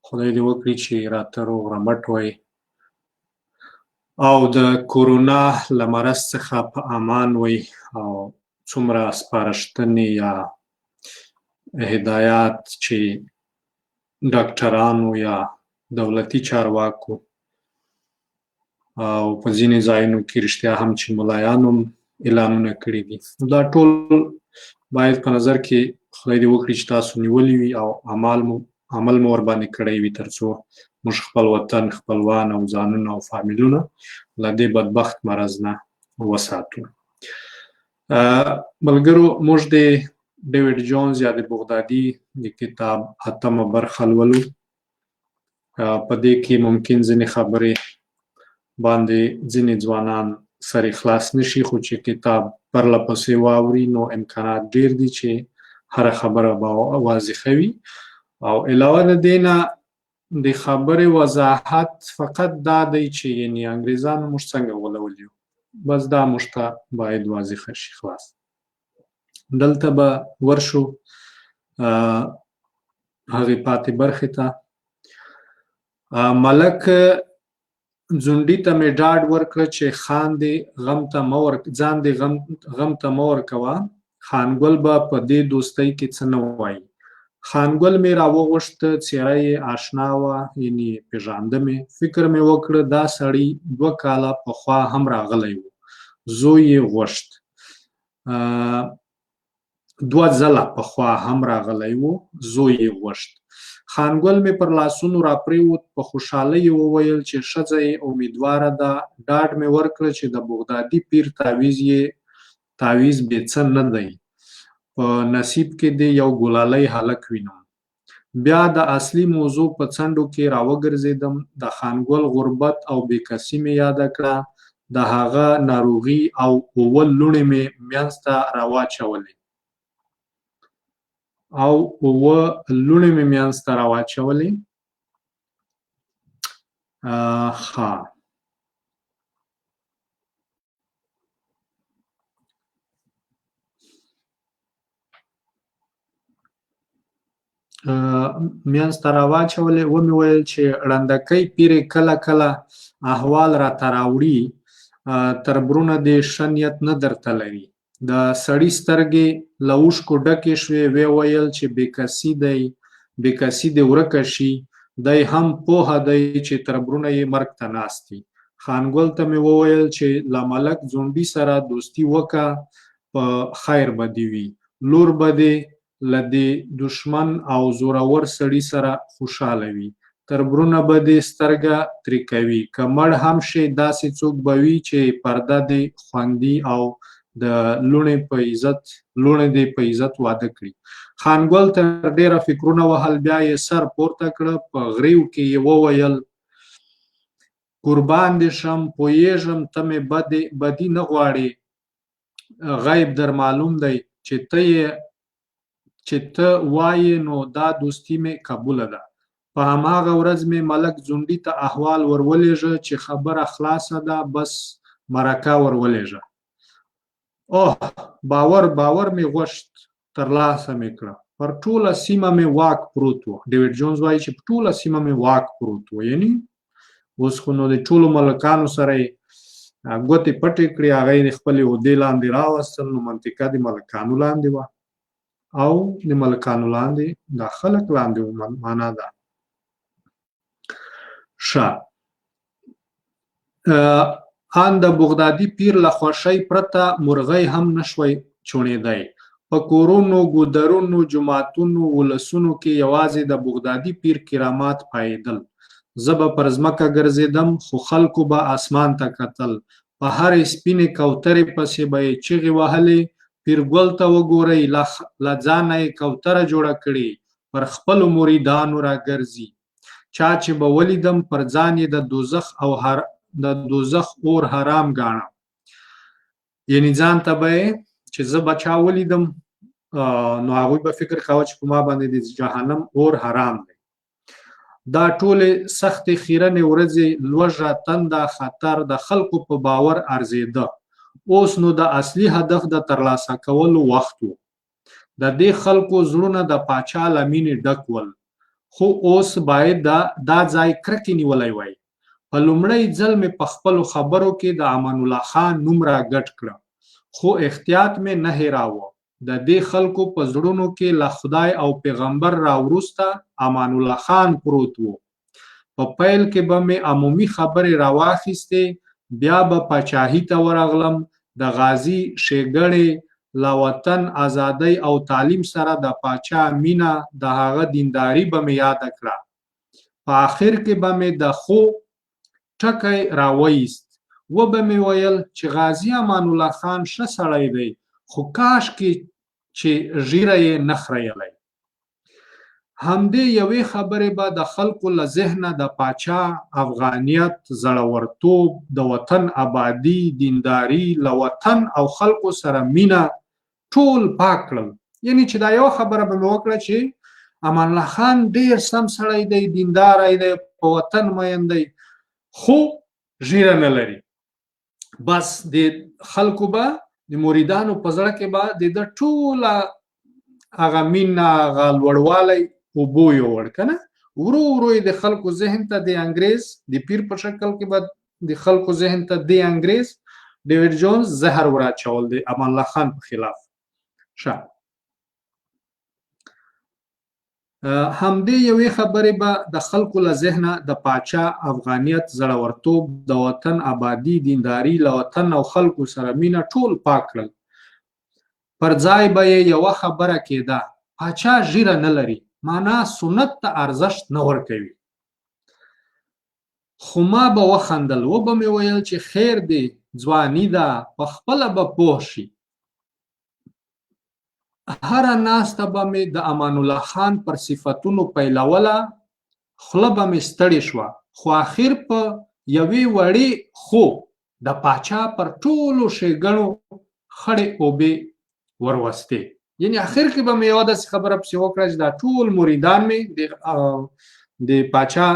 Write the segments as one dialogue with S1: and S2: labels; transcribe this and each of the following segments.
S1: خدای دې وکړي چې راته روغ رمټ وئ او د کورونا له مرض څخه په امان وئ او څومره سپارښتنې یا هدایات چې ډاکټرانو یا دولتي چارواکو او په ځینې ځایونو کې رښتیا هم چې ملایانو هم اعلانونه کړي دي، دا ټول باید په نظر کې خدای دې وکړي چې تاسو نیولي وي او عمل مو ورباندې کړی وي تر څو موږ خپل وطن، خپلوان او ځانونه او فامیلونه له دې بدبخت مرض نه وساتو. ملګرو، موږ د ډیوډ جونز یا د بغدادي د کتاب 8مه برخه لولو. په دې کې ممکن ځینې خبرې باندې ځینې ځوانان سر خلاص نشي، خو چې کتاب پرله پسې واوري نو امکانات ډیر دي چې هره خبره به واضحه وي. او علاوه د دې نه د خبرې وضاحت فقط دا دی چې یعنې انګریزانو موږ څنګه غولولي، بس دا موږ ته باید واضحه شي. خلاص دلته به ورشو هغې پاتې برخې ته. ملک ځونډي ته مې ډاډ ورکړه چې ځان دې غم ته مه ورکوه، خانګل به په دې دوستۍ کې څه نه وایي. خانګل مې راوغوښته، څېره یې آشنا وه، یعنې پېژانده مې. فکر مې وکړه دا سړی 2 کاله پخوا هم راغلی و. زوی یې غوښت 2 ځله پخوا هم راغلی و، زوی یې غوښت. خانګل مې پر لاسونو راپریوت، په خوشحالۍ یې وویل چې ښځه یې امیدواره ده. ډاډ مې ورکړه چې د بغدادي پیر تعویض بې څه نه دی، په نصیب کې دې یو ګلالی هلک وینم. بیا د اصلي موضوع په څنډو کې راوګرځېدم. د خانګل غربت او بېکسي مې یاده کړه، د هغه ناروغي او 7 لوڼې مې منځ ته راواچولې. ومې ویل چې ړندکی پیر کله کله احوال راته راوړي، تربرونه دې ښه نیت نه درته لري. د سړي سترګې له اوښکو ډکې شوې. ویې ویل چې بېکسي دې ورکه شي، دی هم پوهه دی چې تربرونه یې مرګ ته ناست دي. خانګل ته مې وویل چې له ملک ځونډي سره دوستي وکړه، په خیر به دې وي. لور به دې له دې دښمن او زورور سړي سره خوشحاله وي، تربرونه به دې سترګه ترې کوي. که مړ هم شي داسې څوک به وي چې پرده دې خوندي او د لوڼې دې په عزت واده کړي. خانګل تر ډېره فکرونه وهل، بیا یې سر پورته کړه، په غريو کې یې وویل قربان دې شم، پوهېږم ته مې بدي نه غواړې، غیب در معلوم دی، چې ته وایې نو دا دوستي مې قبوله ده. په هماغه ورځ مې ملک ځونډي ته احوال ورولېږه چې خبره خلاصه ده، بس مرکه ورولېږه. باور مې غوښت، ترلاسه مې کړه. پر ټوله سیمه مې واک پروت و. ډیوډ جونز وایي چې په ټوله سیمه مې واک پروت و، یعنې اوس خو نو د ټولو ملکانو سره یې ګوتې پټې کړې، هغه یې د خپلې عهدې لاندې راوستل، نو منطقه د ملکانو لاندې وه او د ملکانو لاندې دا خلک لاندې و. معنا ده ښه. ان د بغدادي پیر له خوښۍ پرته مرغۍ هم نشوی چوڼېدی. په کورونو، ګودرونو، جوماتونو، ولسونو کې یوازې د بغدادي پیر کرامات پایېدل. زه به پر ځمکه ګرځېدم، خو خلکو به اسمان ته کتل. په هرې سپینې کوترې پسې به یې چغې وهلې، پیرګل ته وګورئ، له ځانه یې کوتره جوړه کړې، پر خپلو مریدانو راګرځي. چا چې به ولیدم پر ځان یې د دوزخ اور حرام ګاڼه. یعنې ځان ته به یې چې زه به چا ولیدم نو هغوی به فکر کوه چې په ما باندې د جهنم اور حرام دی. دا ټولې سختې خیرنې ورځې، لوږه، تنده، خطر د خلکو په باور ارزېده. اوس نو د اصلي هدف د ترلاسه کولو وخت و. د دې خلکو زړونه د پاچا له مینې ډک ول، خو اوس باید دا ځای کرکې نیولی وای. په لومړی ځل مې په خپلو خبرو کې د امان الله خان نوم را ګډ کړه، خو احتیاط مې نه هېراوه. د دې خلکو په زړونو کې له خدای او پیغمبر را وروسته امان الله خان پروت و. په پیل کې به مې عمومي خبرې راواخیستې، بیا به پاچاهي ته ورغلم. د غازي ښېګړې له وطن ازادۍ او تعلیم سره د پاچا مینه، د هغه دینداري به مې یاده کړه. په آخر کې به مې د خو ټکی راوایست. وبه مې ویل چې غازي امان الله خان ښه سړی دی، خو کاشکې چې ږیره یې نه خریلی. همدې یوې خبرې به د خلکو له ذهنه د پاچا افغانیت، زړورتوب، د وطن آبادي، دینداري، له وطن او خلکو سره مینه ټول پاک کړل. یعنی چې دا یو خبره به مې وکړه چې امان الله خان ډېر سم سړی دی، دینداری دی، په وطن مین دی، خو ږیره نه لري. بس د خلکو به د مریدانو په زړه کې به د ده ټوله هغه مینه، هغه لوړوالی اوبو یوړ که نه. ورو ورو یې د خلکو ذهن ته د انګریز د پیر په شکل کې به د خلکو ذهن ته د انګریز ډیوډ جونز زهر وراچول د امان الله خان په خلاف. همدې یوې خبرې به د خلکو له ذهنه د پاچا افغانیت، زړورتوب، د وطن آبادي، دینداري، له وطن او خلکو سره مینه ټول پاک کړل. پر ځای به یې یوه خبره کېده: پاچا ږیره نه لري، معنا سنت ته ارزښت نه ورکوي. خو ما به وخندل، وبه مې ویل چې خیر دی، ځواني ده، په خپله به پوه شي. هره ناسته به مې د امان الله خان پر صفتونو پیلوله، خوله به مې ستړې شوه، خو آخر په یوې وړې خو د پاچا پر ټولو ښېګڼو خړې اوبې وروستې. یعنی آخر کې به مې یوه داسې خبره پسې وکړه چې دا ټول مریدان مې د پاچا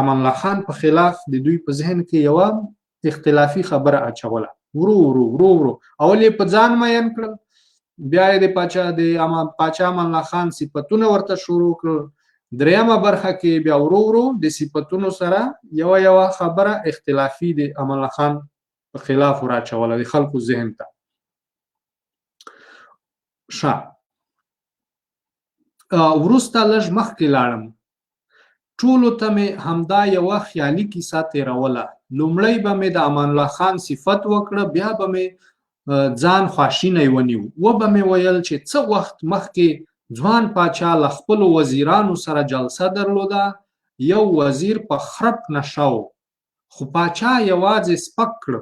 S1: امان الله خان په خلاف د دوی په ذهن کې یوه اختلافي خبره اچوله. ورو ورو ورو ورو اول یې په ځان مین کړل، بیا یې د پاچا امان الله خان صفتونه ورته شروع کړل. دریمه برخه کې بیا ورو ورو د صفتونو سره یوه خبره اختلافي د امان الله خان په خلاف وراچوله د خلکو ذهن ته. وروسته لږ مخکې لاړم، ټولو ته مې همدا یوه خیالي کیسه تېروله. لومړی به مې د امان الله خان صفت وکړه، بیا به مې ځان خواشینی ونیو. وبه مې ویل چې څه وخت مخکې ځوان پاچا له خپلو وزیرانو سره جلسه درلوده، یو وزیر په خرپ نشه و، خو پاچا یوازې سپک کړ.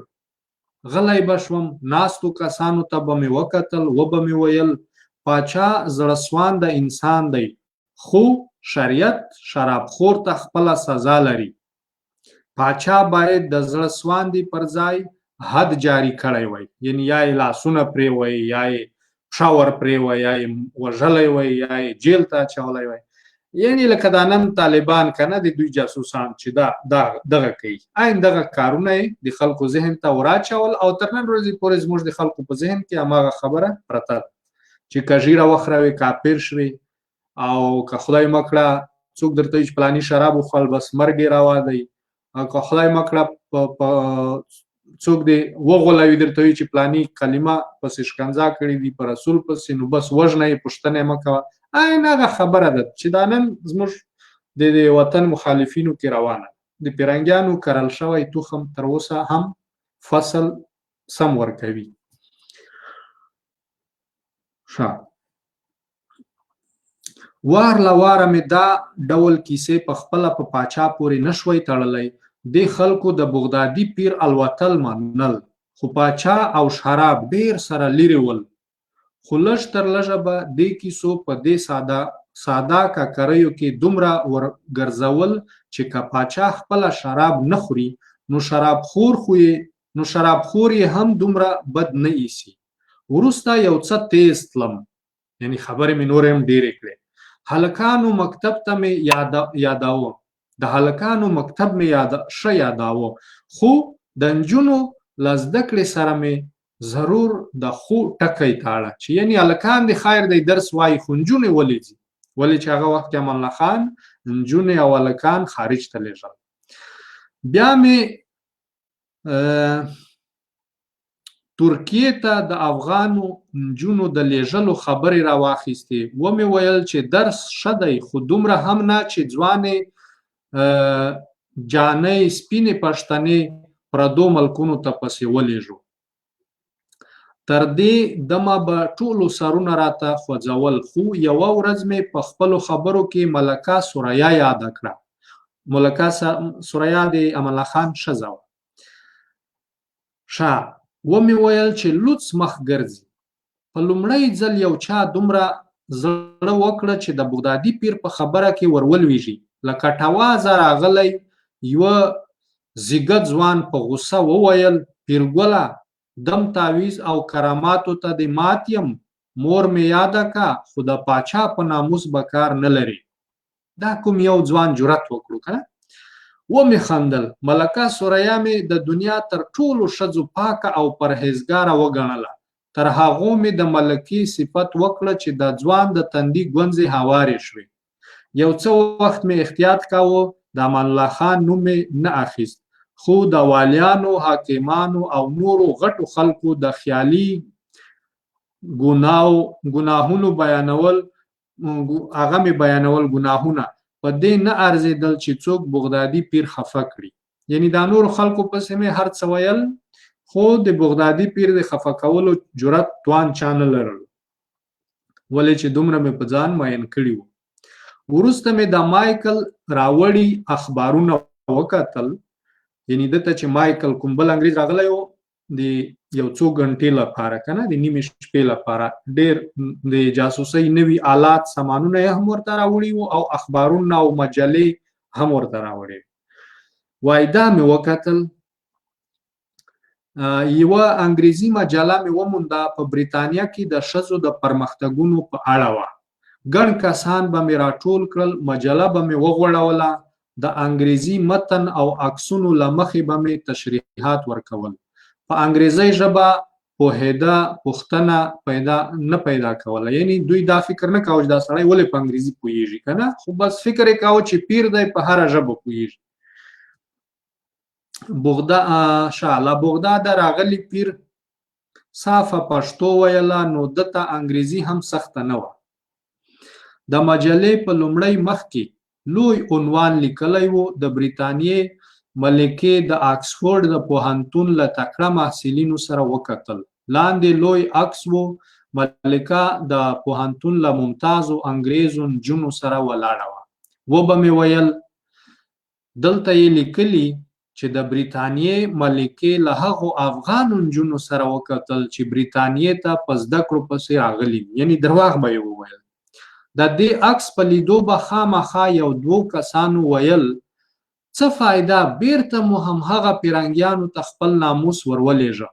S1: غلی به شوم، ناستو کسانو ته به مې وکتل، وبه مې ویل پاچا زړهسوانده انسان دی، خو شریعت شرابخور ته خپله سزا لري. پاچا باید د زړهسواندې پر ځای حد جاری کړی وای، یعنی یا یې لاسونه پرې وای، یا یې پښه ور پرې وای، یا یې وژلی وای، یا یې جیل ته اچولی وای. یعنی لکه دا نن طالبان که نه د دوی جاسوسان چې دغه کوي، عین دغه کارونه یې د خلکو ذهن ته وراچول او تر نن ورځې پورې زموږ د خلکو په ذهن کې هماغه خبره پرته ده چې که ږیره وخروې کافر شوې، او که خدای مه کړه څوک درته وایي چې فلاني شراب وخوړل بس مرګ یې روا دی، او که خدای مه کړه څوک دې وغولوي درته وایي چې فلاني کلمه پسې شکنځا کړي دي په رسول پسې، نو بس وژنه یې، پوښتنه یې مه کوه. عین هغه خبره ده چې دا نن زموږ د وطن مخالفینو کې روانه. د پیرنګیانو کرل شوی تخم تر اوسه هم فصل سم ورکوي. وار له واره مې دا ډول کیسې په خپله په پاچا پورې نشوی تړلی. دې خلکو د بغدادي پیر الوتل منل، خو پاچا او شراب ډېر سره لرې ول. خو لږ تر لږه به دې کیسو په دې ساده کاکریو کې دومره ورګرځول چې که پاچا خپله شراب نه خوري، نو شرابخور یې هم دومره بد نه ایسي. وروسته یو څه تیز تلم، یعنی خبرې مې نورې هم ډېرې کړې. هلکانو مکتب ته مې یاداوه، د هلکانو مکتب مې ښه یاداوه، خو د نجونو له زده کړې سره مې ضرور د خو ټکی تاړه چې یعنی هلکان د خیر دی درس وایي، خو نجونې ولې ځي؟ ولې چې هغه وخت کې امان الله خان نجونې او هلکان خارج ته لېږل. بیا مې ترکیې ته د افغانو نجونو د لېږلو خبرې راواخیستې. ومې ویل چې درس ښه دی خو دومره هم نه چې ځوانې جانۍ سپینې پښتنې پردو ملکونو ته پسې ولېږو. تر دې دمه به ټولو سرونه راته خوځول، خو یوه ورځ مې په خپلو خبرو کې ملکه سریا یاده کړه. ملکه سریا د امان الله خان ښځه وه. ومې ویل چې لوڅ مخ ګرځي. په لومړی ځل یو چا دومره زړه وکړه چې د بغدادي پیر په خبره کې ورولویږي. له کټوازه راغلی یوه زیږه ځوان په غوسه وویل پیرګله دم تعویز او کراماتو ته دې مات یم، مور مې یاده کا خو د پاچا په ناموس به کار نه لري. دا کوم یو ځوان جرأت وکړو که نه؟ ومې خندل. ملکه سریا مې د دنیا تر ټولو ښځو پاکه او پرهیزګاره وګڼله. تر هغو مې د ملکې صفت وکړه چې د ځوان د تندي ګونځې هوارې شوې. یو څه وخت مې احتیاط کاوه د امان الله خان نوم مې نه اخیست، خو د والیانو، حاکمانو او نورو غټو خلکو د خیالي ګناهونو بیانول هغه مې بیانول ګناهونه په دې نه ارزېدل چې څوک بغدادي پیر خفه کړي. یعنی دا نورو خلکو پسې مې هر څه ویل خو د بغدادي پیر د خفه کولو جرأت توان چا نه لرلو، ولې چې دومره مې په ځان مین کړي وو. وروسته مې د مایکل راوړي اخبارونه وکتل. یعنی دته چې مایکل کوم بل انګریز راغلی و د یو څو غنټې لپاره که نه د نیمې شپې لپاره ډېر د جاسوسۍ نوي آلات سامانونه یې هم ورته راوړي وو او اخبارونه او مجلې هم ورته راوړي. وایي دا مې وکتل یوه انګریزي مجله مې ومونده په بریتانیا کې د ښځو د پرمختګونو په اړه وه. ګڼ کسان به مې راټول کړل، مجله به مې وغوړوله، د انګریزي متن او عکسونو له مخې به مې تشریحات ورکول. په انګریزي ژبه پوهېده پوښتنه نه پیدا کوله. یعنی دوی دا فکر نه کاوه چې دا سړی ولې په انګریزي پوهېږي که نه، خو بس فکر یې کاوه چې پیر دی په هره ژبه پوهېږي. له بغداده راغلی پیر صافه پښتو ویله نو دته انګریزي هم سخته نه وه. د مجلې په لومړی مخ کې لوی عنوان لیکلی و د بریتانیې ملکې د آکسفورډ د پوهنتون له تکړه محصلینو سره وکتل. لاندې لوی عکس و، ملکه د پوهنتون له ممتازو انګریزو نجونو سره ولاړه وه. وبه مې ویل دلته یې لیکلي چې د بریتانیې ملکې له هغو افغانو نجونو سره وکتل چې بریتانیې ته په زده کړو پسې راغلي. یعنی درواغ به یې وویل. د دې عکس په لیدو به خامخا یو دوو کسانو ویل څه فایده بیرته مو همهغه پیرنګیانو ته خپل ناموس ورولېږه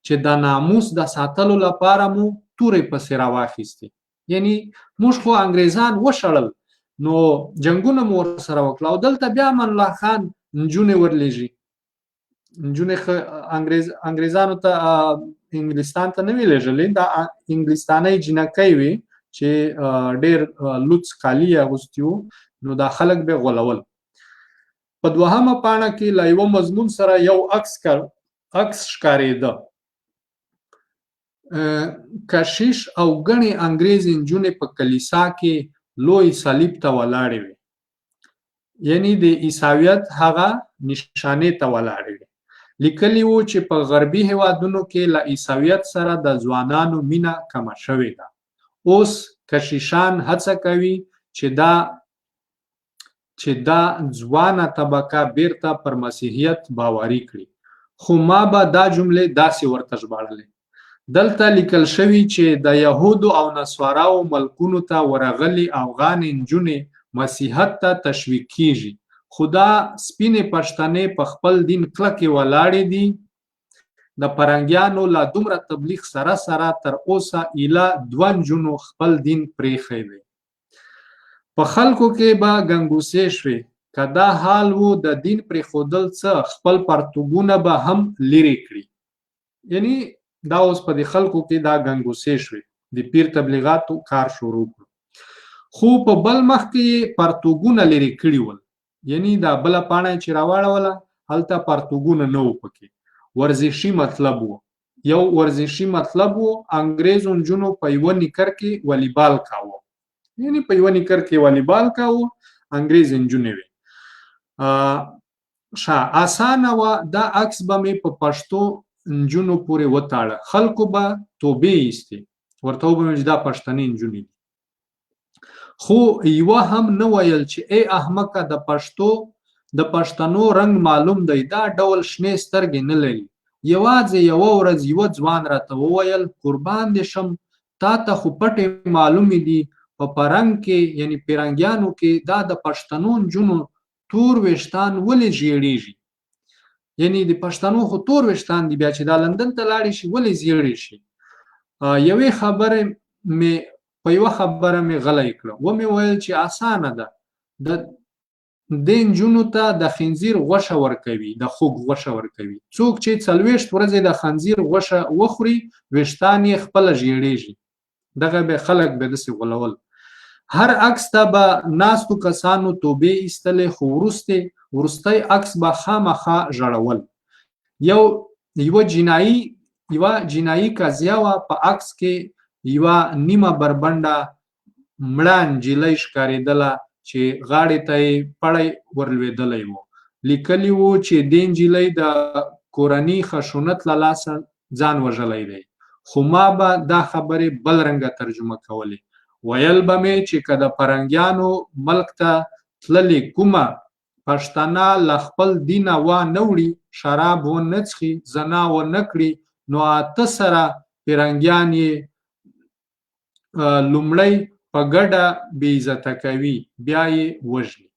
S1: چې د ناموس د ساتلو لپاره مو تورې پسې راواخیستې. یعنی موږ خو انګریزان وشړل نو جنګونه مو ورسره وکړه او دلته بیا امان الله خان نجونې ورلېږي. نجونې انګریزانو ته انګلستان ته نه وې لېږلې، دا انګلستانۍ جینکۍ وې چې ډېر لوڅ کالي یې اغوستي وو، نو دا خلک به یې غولول. په دوهمه پاڼه کې له یوه مضمون سره یو عکس ښکارېده. کشیش او ګڼې انګریزي نجونې په کلیسا کې لوی صلیب ته ولاړې وې. یعنی د عیسویت هغه نشانې ته ولاړې وې. لیکلي وو چې په غربي هیوادونو کې له عیسویت سره د ځوانانو مینه کمه شوې ده. اوس کشیشان هڅه کوي چې دا ځوانه طبقه بیرته پر مسیحیت باوري کړي. خو ما به دا جملې داسې ورته ژباړلې. دلته لیکل شوي چې د یهودو او نصاراو ملکونو ته ورغلي افغانې نجونې مسیحیت ته تشویق کیږي، خو دا سپینې پښتنې په خپل دین کلکې ولاړې دي. د پرنګیانو له دومره تبلیغ سره تر اوسه ایله دوه نجونو خپل دین پرېښی دی. په خلکو کې به ګنګوسې شوې. که دا حال وو د دین پرېښودل څه خپل پرتوګونه به هم لرې کړي. یعنی دا اوس په دې خلکو کې دا ګنګوسې شوې. د پیر تبلیغاتو کار شروع کړو. خو په بل مخ کې پرتوګونه لري کړي ول، یعنی دا بل پاڼه چې راواړوله هلته پرتوګونه نه وو پکې. ورزشي مطلب وو، یو ورزشي مطلب وو. انګریزو نجونو په یوه نیکر کې والیبال کاوه، یعنی په یوه نیکر کې والیبال کاوه انګریز نجونې وې. اسانه وه. دا عکس به مې په پښتو نجونو پورې وتاړه، خلکو به توبې ایستې، ورته وبه مې چې دا پښتنې نجونې دي. خو یوه هم نه ویل چې ای احمقه د پښتنو رنګ معلوم دی، دا ډول شنې سترګې نه لري. یوازې یوه ورځ یوه ځوان راته وویل قربان دې شم تا ته خو پټې معلومې دي په پرنګ کې، یعنی پیرنګیانو کې دا د پښتنو نجونو تور ویښتان ولې ژیړیږي، یعنی د پښتنو خو تور ویښتان دي، بیا چې دا لندن ته لاړې شي ولې زیړې شي. یوې خبرې مې په یوه خبره مې غلی کړه، ومې ویل چې اسانه ده، د دې نجونو ته د خنزیر غوښه ورکوي، د خوګ غوښه ورکوي. څوک چې 40 ورځې د خنزیر غوښه وخوري ویښتان یې خپله ژیړیږي. دغه به خلک به داسې غولول. هر عکس ته به ناستو کسانو توبې ایستلې، خو وروستی عکس به خامخا ژړول. یوه جنایي قضیه وه، په عکس کې یوه نیمه بربنډه مړه نجلۍ ښکارېدله چې غاړې ته یې پړی ورلوېدلی و. لیکلي وو چې دې نجلۍ د کورني خشونت له لاسه ځان وژلی دی. خو ما به دا خبرې بل رنګه ترجمه کولې. ویل به مې چې که د فرنګیانو ملک ته تللې کومه پښتنه له خپل دینه وانه وړي، شراب ونه څښي، زنا ونه کړي، نو اته سره فرنګیان یې لومړی په ګډه بې عزته کوي، بیا یې وژني.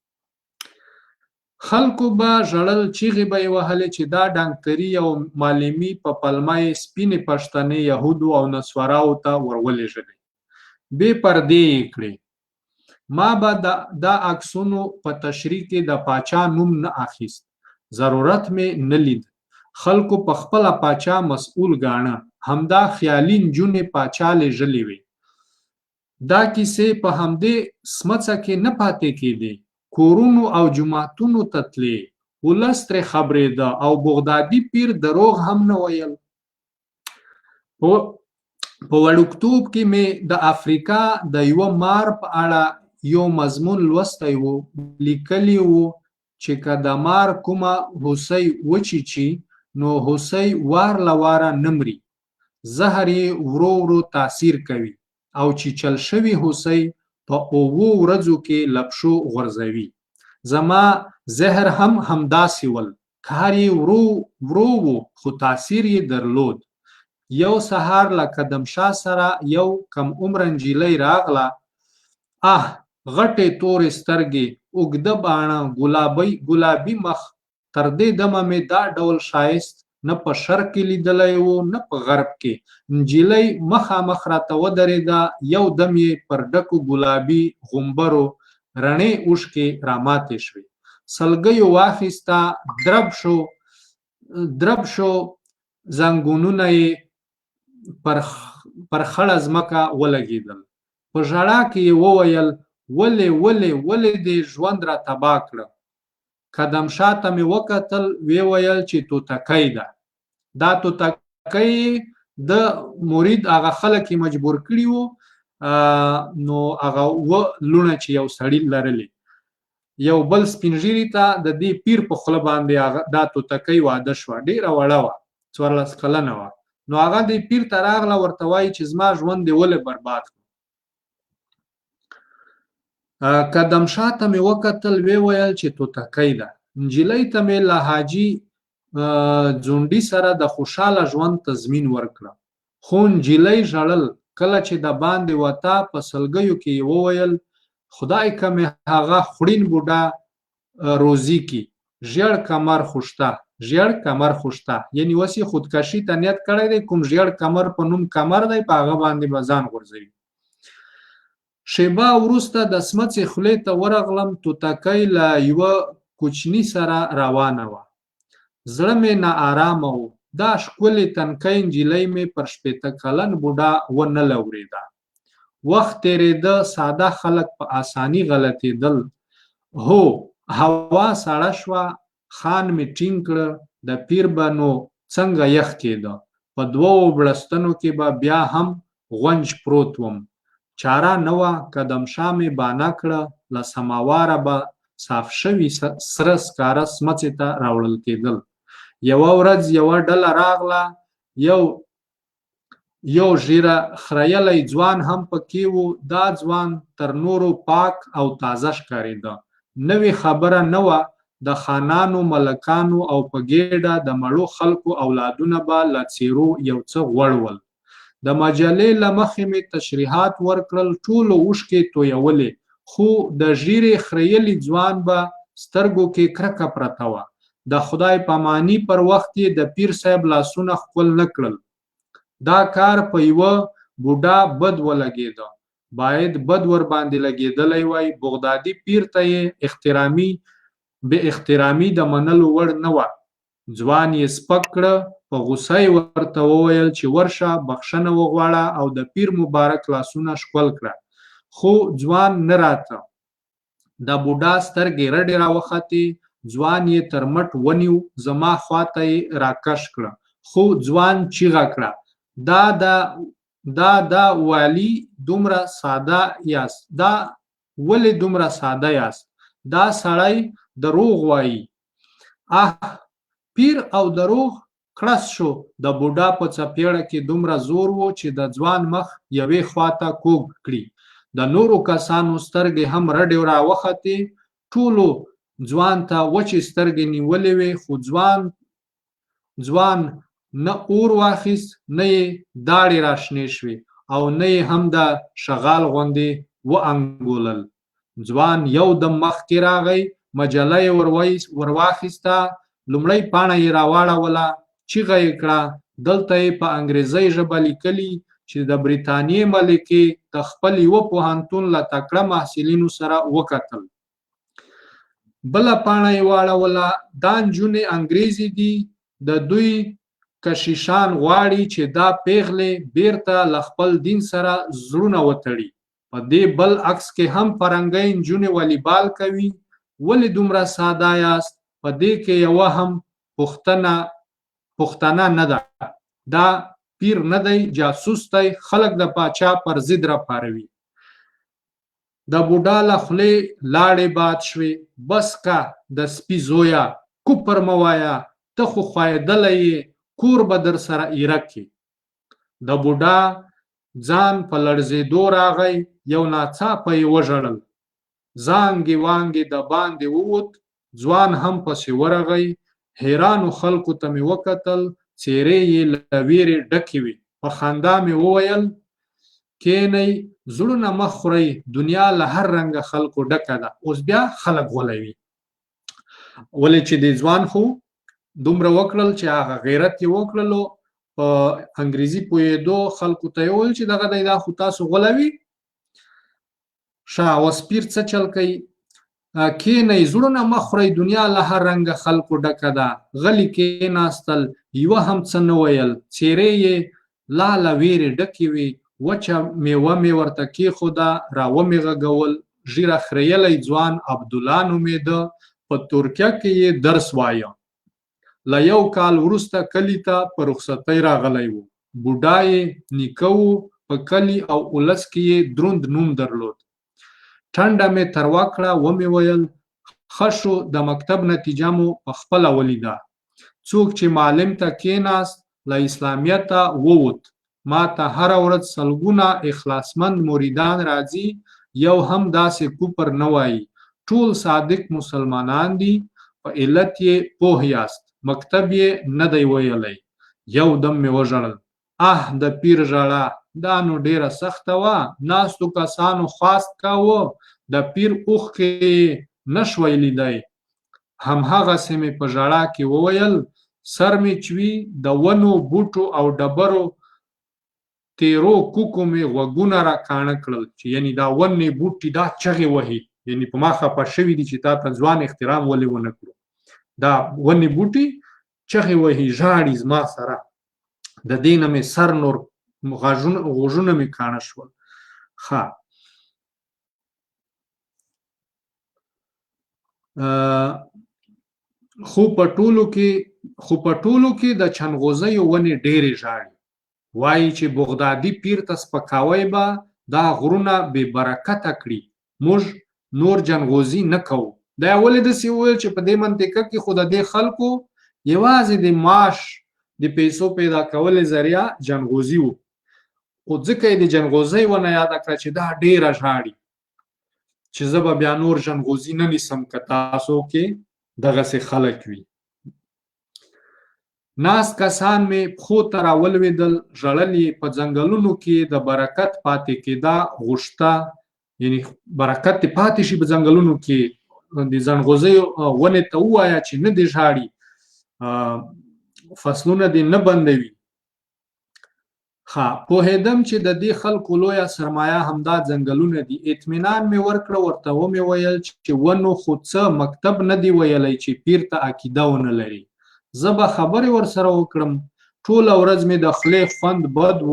S1: خلکو به ژړل، چیغې به یې وهلې چې دا ډانګتري او معلمي په پلمه یې سپینې پښتنې یهودو او نصاراو ته ورولېږلې، بې پردې یې کړې. ما به دا عکسونو په تشریح کې د پاچا نوم نه اخیست، ضرورت مې نه لید. خلکو په خپله پاچا مسؤل ګاڼه، همدا خیالي نجونې پاچا لېږلې وې. دا کیسې په همدې سمڅه کې نه پاتې کېدې، کورونو او جوماتونو ته تلې، ولس ترې خبرېده او بغدادي پیر دروغ هم نه ویل. په وړکتوب کې مې د افریقا د یوه مار په اړه یو مضمون لوستی و. لیکلي وو چې که د مار کومه هوسۍ وچیچي نو هوسۍ وار له واره نه مري، زهر یې ورو ورو تاثیر کوي او چیچل شوي هوسۍ په 7 ورځو کې له پښو غورځوي. زما زهر هم همداسې ول، کار یې ورو و خو تاثیر یې درلود. یو سهار له قدمشاه سره یو کم عمره نجلۍ راغله، غټې تورې سترګې، اوږده باڼه، ګلابي مخ. تر دې دمه مې دا ډول ښایست نه په شرق کې لیدلی و نه په غرب کې. نجلۍ مخامخ راته ودرېده، یو دم یې پر ډکو ګلابي غومبرو رڼې اوښکې راماتې شوې. سلګیو واخیسته، درب شو، زنګونونه یې پر خړه ځمکه ولګېدل. په ژړا کې یې وویل ولې دې ژوند را تباه کړه. قدمشاه ته مې وکتل، ویې ویل چې توتکۍ ده. دا توتکۍ د مرید هغه خلک یې مجبور کړي وو، نو هغه 2 لوڼه چې یو سړي لرلې، یو بل سپین ږیري ته د دې پیر په خوله باندې دا توتکۍ واده شوه. ډېره وړه وه، 14 کلنه وه. نو هغه دې پیر ته راغله، ورته وایي چې زما ژوند دې ولې برباد کړ. قدمشاه ته مې وکتل، ویې ویل چې توتکۍ ده. نجلۍ ته مې له حاجي ځونډي سره د خوشحاله ژوند تضمین ورکړه. خو نجلۍ ژړل. کله چې د باندې وته په سلګیو کې یې وویل خدای که مې هغه خوړین بوډا روزي کی، ژیړ کمر خوشته، یعنی اوس یې خودکشي ته نیت کړی دی، کوم ژیړ کمر په نوم کمر دی، په هغه باندې به ځان غورځوي. شیبه وروسته د سمڅې خولې ته ورغلم، توتکۍ له یوه کوچني سره روانه وه. زړه مې نا ارامه و. دا ښکلې تنکۍ نجلۍ مې پر 80 کلن بوډا ونه لورېده. وخت تیرېده ساده خلک په اساني غلطېدل. هو هوا سړه شوه، خان مې ټینګ کړه د پیر به نو څنګه یخ کېده، په دوو بړستنو کې به بیا هم غونج پروت وم. چاره نه وه، قدم شا مې بانه کړه، له سماواره به صاف شوي سره سکاره سمڅې ته راوړل کېدل. یوه ورځ یوه ډله راغله، یو ږیره خریلی ځوان هم پکې و. دا ځوان تر نورو پاک او تازه ښکارېده. نوې خبره نه وه، د خانانو ملکانو او په ګېډه د مړو خلکو اولادونه به له څېرو یو څه غوړ ول. د مجلې له مخې مې تشریحات ورکړل، ټولو اوښکې تویولې، خو د ږیرې خریلي ځوان به سترګو کې کرکه پرته وه. د خدای پاماني پر وخت یې د پیر صاحب لاسونه ښکل نه کړل. دا کار په یوه بوډا بد ولګېده، باید بد ورباندې لګېدلی وای. بغدادي پیر ته یې بې احترامي د منلو وړ نه وه. ځوان یې سپک کړه، په غوسه یې ورته وویل چې ورشه بخښنه وغواړه او د پیر مبارک لاسونه ښکل کړه. خو ځوان نه راته. د بوډا سترګې رډې راوختې. ځوان یې تر مټ ونیو، زما خواته یې راکش کړه. خو ځوان چیغه کړه، دا ولې دومره ساده یاست؟ دا سړی دروغ وایي. پیر او دروغ کړس شو. د بوډا په څپېړه کې دومره زور و چې د ځوان مخ یوې خواته کوږ کړي. د نورو کسانو سترګې هم رډې راوختې. ټولو ځوان ته وچې سترګې نیولې وې، خو ځوان نه اور واخیست، نه یې داړې راشنې شوې او نه یې هم د شغال غوندې وانګولل. ځوان یو دم مخکې راغی، مجله یې ورواخیسته، لومړۍ پاڼه یې راواړوله، چیغه یې کړه. دلته یې په انګریزۍ ژبه لیکلي چې د برټانیې ملکې د خپل یوه پوهنتون له تکړه محصلینو سره وکتل. بله پاڼه یې واړوله، دا نجونې انګریزې دي، د دوی کشیشان غواړي چې دا پیغلې بیرته له خپل دین سره زړونه وتړي. په دې بل عکس کې هم فرنګۍ نجونې والیبال کوي. ولې دومره ساده یاست؟ په دې کې یوه هم پښتنه نه ده. دا پیر نه دی، جاسوس دی، خلک د پاچا پر ضد راپاروي. د بوډا له خولې لاړې باد شوې. بس که د سپي زویه، کوپر مه وایه، ته خو ښویېدلی یې، کور به در سره ایره کړي. د بوډا ځان په لړزېدو راغی، یو ناڅاپه یې وژړل. زانګې وانګې د باندې ووت. ځوان هم پسې ورغی. حیرانو خلکو ته مې وکتل، څېرې یې له ویرې ډکې وې. په خندا مې وویل، کینئ، زړونه مه خورئ، دنیا له هر رنګه خلکو ډکه ده. اوس بیا خلک غولوي. ولې چې دې ځوان خو دومره وکړل چې هغه غیرت یې وکړلو، په انګریزي پوهېدو خلکو ته یې وویل چې دغه دی، دا خو تاسو غولوي. اوس پیر څه چل کوي؟ کینئ، زړونه مه خورئ، دنیا له هر رنګه خلکو ډکه ده. غلي کېناستل، یوه هم څه نه ویل. څېرې یې لا له ویرې ډکې وې. وچه میوه مې ورته کېښوده، را ومې غږول. ږیره خریلی ځوان عبدالله نومېده، په ترکیه کې یې درس وایه. له یو کال وروسته کلي ته په رخصتۍ راغلی و. بوډا یې نیکه و، په کلي او ولس کې یې دروند نوم درلود. ټنډه مې تروه کړه، ومې ویل، ښه شو، د مکتب نتیجه مو په خپله ولیده. څوک چې معلم ته کېناست له اسلامیته ووت. ما ته هره ورځ سلګونه اخلاصمند مریدان راځي، یو هم داسې کوپر نه وایي. ټول صادق مسلمانان دي. په علت یې پوه یاست، مکتب یې نه دی ویلی. یو دم مې وژړل. د پیر ژړا، دا نو ډېره سخته وه. ناستو کسانو خواست کاوه، د پیر اوښکې نه شوی لیدی. همهغسې مې په ژړا کې وویل، سر مې چوي، د ونو بوټو او ډبرو تیرو کوکو مې غوږونه را کاڼه کړل. چې یعنې دا ونې بوټي دا چغې وهي، یعنې په ما خفه شوي دي چې تا ته ځوان احترام ولې ونه کړو. دا ونې بوټي چغې وهي، ژاړي زما سره. د دې نه مې سر نور غوږونه مې کاڼه شول. ښه خو په ټولو کې د چنغوزیو ونې ډېرې ژاړي. وایي چې بغدادي پیر ته سپکاوی به دا غرونه بې برکته کړي، موږ نور جنغوزي نه کوو. دا ولې داسې وویل چې په دې منطقه کې خو د دې خلکو یوازې د معاش د پیسو پیدا کولو ذریعه جنغوزي وو، خو ځکه یې د جنغوزۍ ونه یاده کړه چې دا ډېره ژاړي چې زه به بیا نور جنغوزي نه نیسم که تاسو کې دغسې خلک وي. ناست کسان مې پښو ته راولوېدل، ژړل یې، په ځنګلونو کې د برکت پاتې کېدا غوښته، یعنې برکت دې پاتې شي په ځنګلونو کې، د ځنغوزیو ونې ته ووایه چې نه دې ژاړي، فصلونه دې نه بندوي. ښه پوهېدم چې د دې خلکو لویه سرمایه همدا ځنګلونه دي. اطمینان مې ورکړه، ورته ومې ویل چې ونو خو څه مکتب نه دی ویلی چې پیر ته عقیده ونه لري، زه به خبرې ورسره وکړم. ټوله ورځ مې د خولې خوند بد و.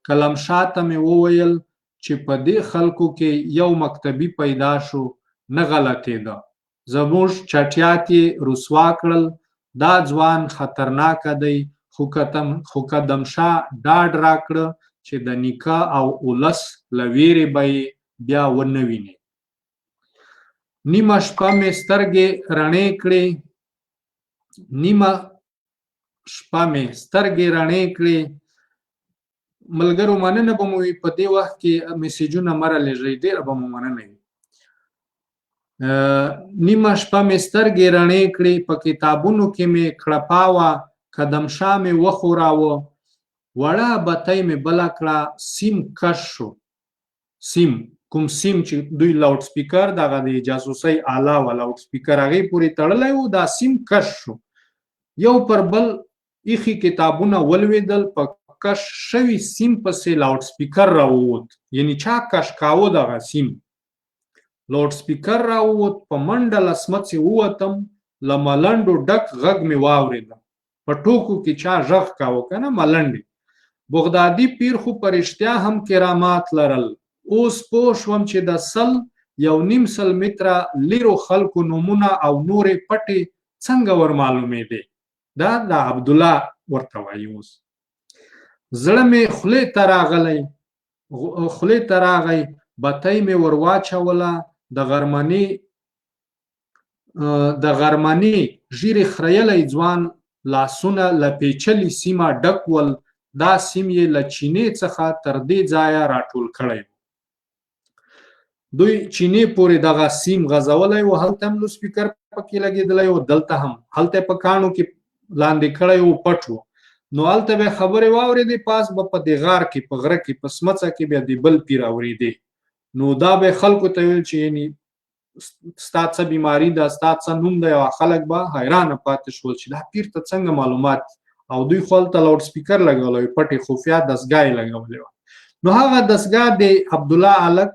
S1: کلمشاه ته مې وویل چې په دې خلکو کې یو مکتبي پیدا شو، نه غلطېده. زموږ چټیات یې رسوا کړل. دا ځوان خطرناکه دی، خو قدمشاه ډاډ راکړه چې د نیکه او ولس له ویرې به یې بیا ونه ویني. نیمه شپه مې سترګې رڼې کړې. ملګرو مننه به مو وي، په دې وخت کې میسیجونه مه رالېږئ، ډېره به مو مننه وي. نیمه شپه مې سترګې رڼې کړې، په کتابونو کې مې کړپاوه، قدمشاه مې وښوراوه، وړه بتۍ مې بله کړه، سیم کش شو. کوم سیم چې دوی لاوډ سپیکر دغه د جاسوسۍ آله وه، لاوډ سپیکر هغې پورې تړلی و، دا سیم کش شو. یو پر بل ایښي کتابونه ولوېدل، په کش شوي سیم پسې لاوډ سپیکر راووت، یعنې چا کش کاوه دغه سیم. لاوډ سپیکر راووت، په منډه له سمڅې ووتم، له ملنډو ډک غږ مې واورېده. په ټوکو کې چا غږ کاوه که نه، ملنډې. بغدادي پیر خو په رښتیا هم کرامات لرل. اوس پوه شوم چې د 1.5 متره لیرو خلکو نومونه او نورې پټې څنګه ورمعلومېدې. دا د عبدالله ورته وایي. اوس زړه مې خولې ته راغی، بتۍ مې ور واچوله، د غرمنې ږیرې خریلی ځوان لاسونه له پیچلي سیمه ډک ول. دا سیم یې له چینې څخه تر دې ځایه راټول کړی و. دوی چینې پورې دغه سیم غځولی و، هلته هم لو سپیکر پکې لګېدلی و، دلته هم، هلته یې په کاڼو کې لاندې کړی و، پټ و. نو هلته به یې خبرې واورېدې، پاس به په دې غار کې، په غره کې، په سمڅه کې بیا د بل پیر اورېدې. نو دا به یې خلکو ته ویل چې یعنې ستا څه بیماري ده، ستا څه نوم دی، او خلک به حیرانه پاتې شول چې دا پیر ته څنګه معلومات. او دوی خو هلته لاوډ سپیکر لګولی و، پټې خفیه دستګاه یې لګولې وه. نو هغه دستګاه د عبدالله هلک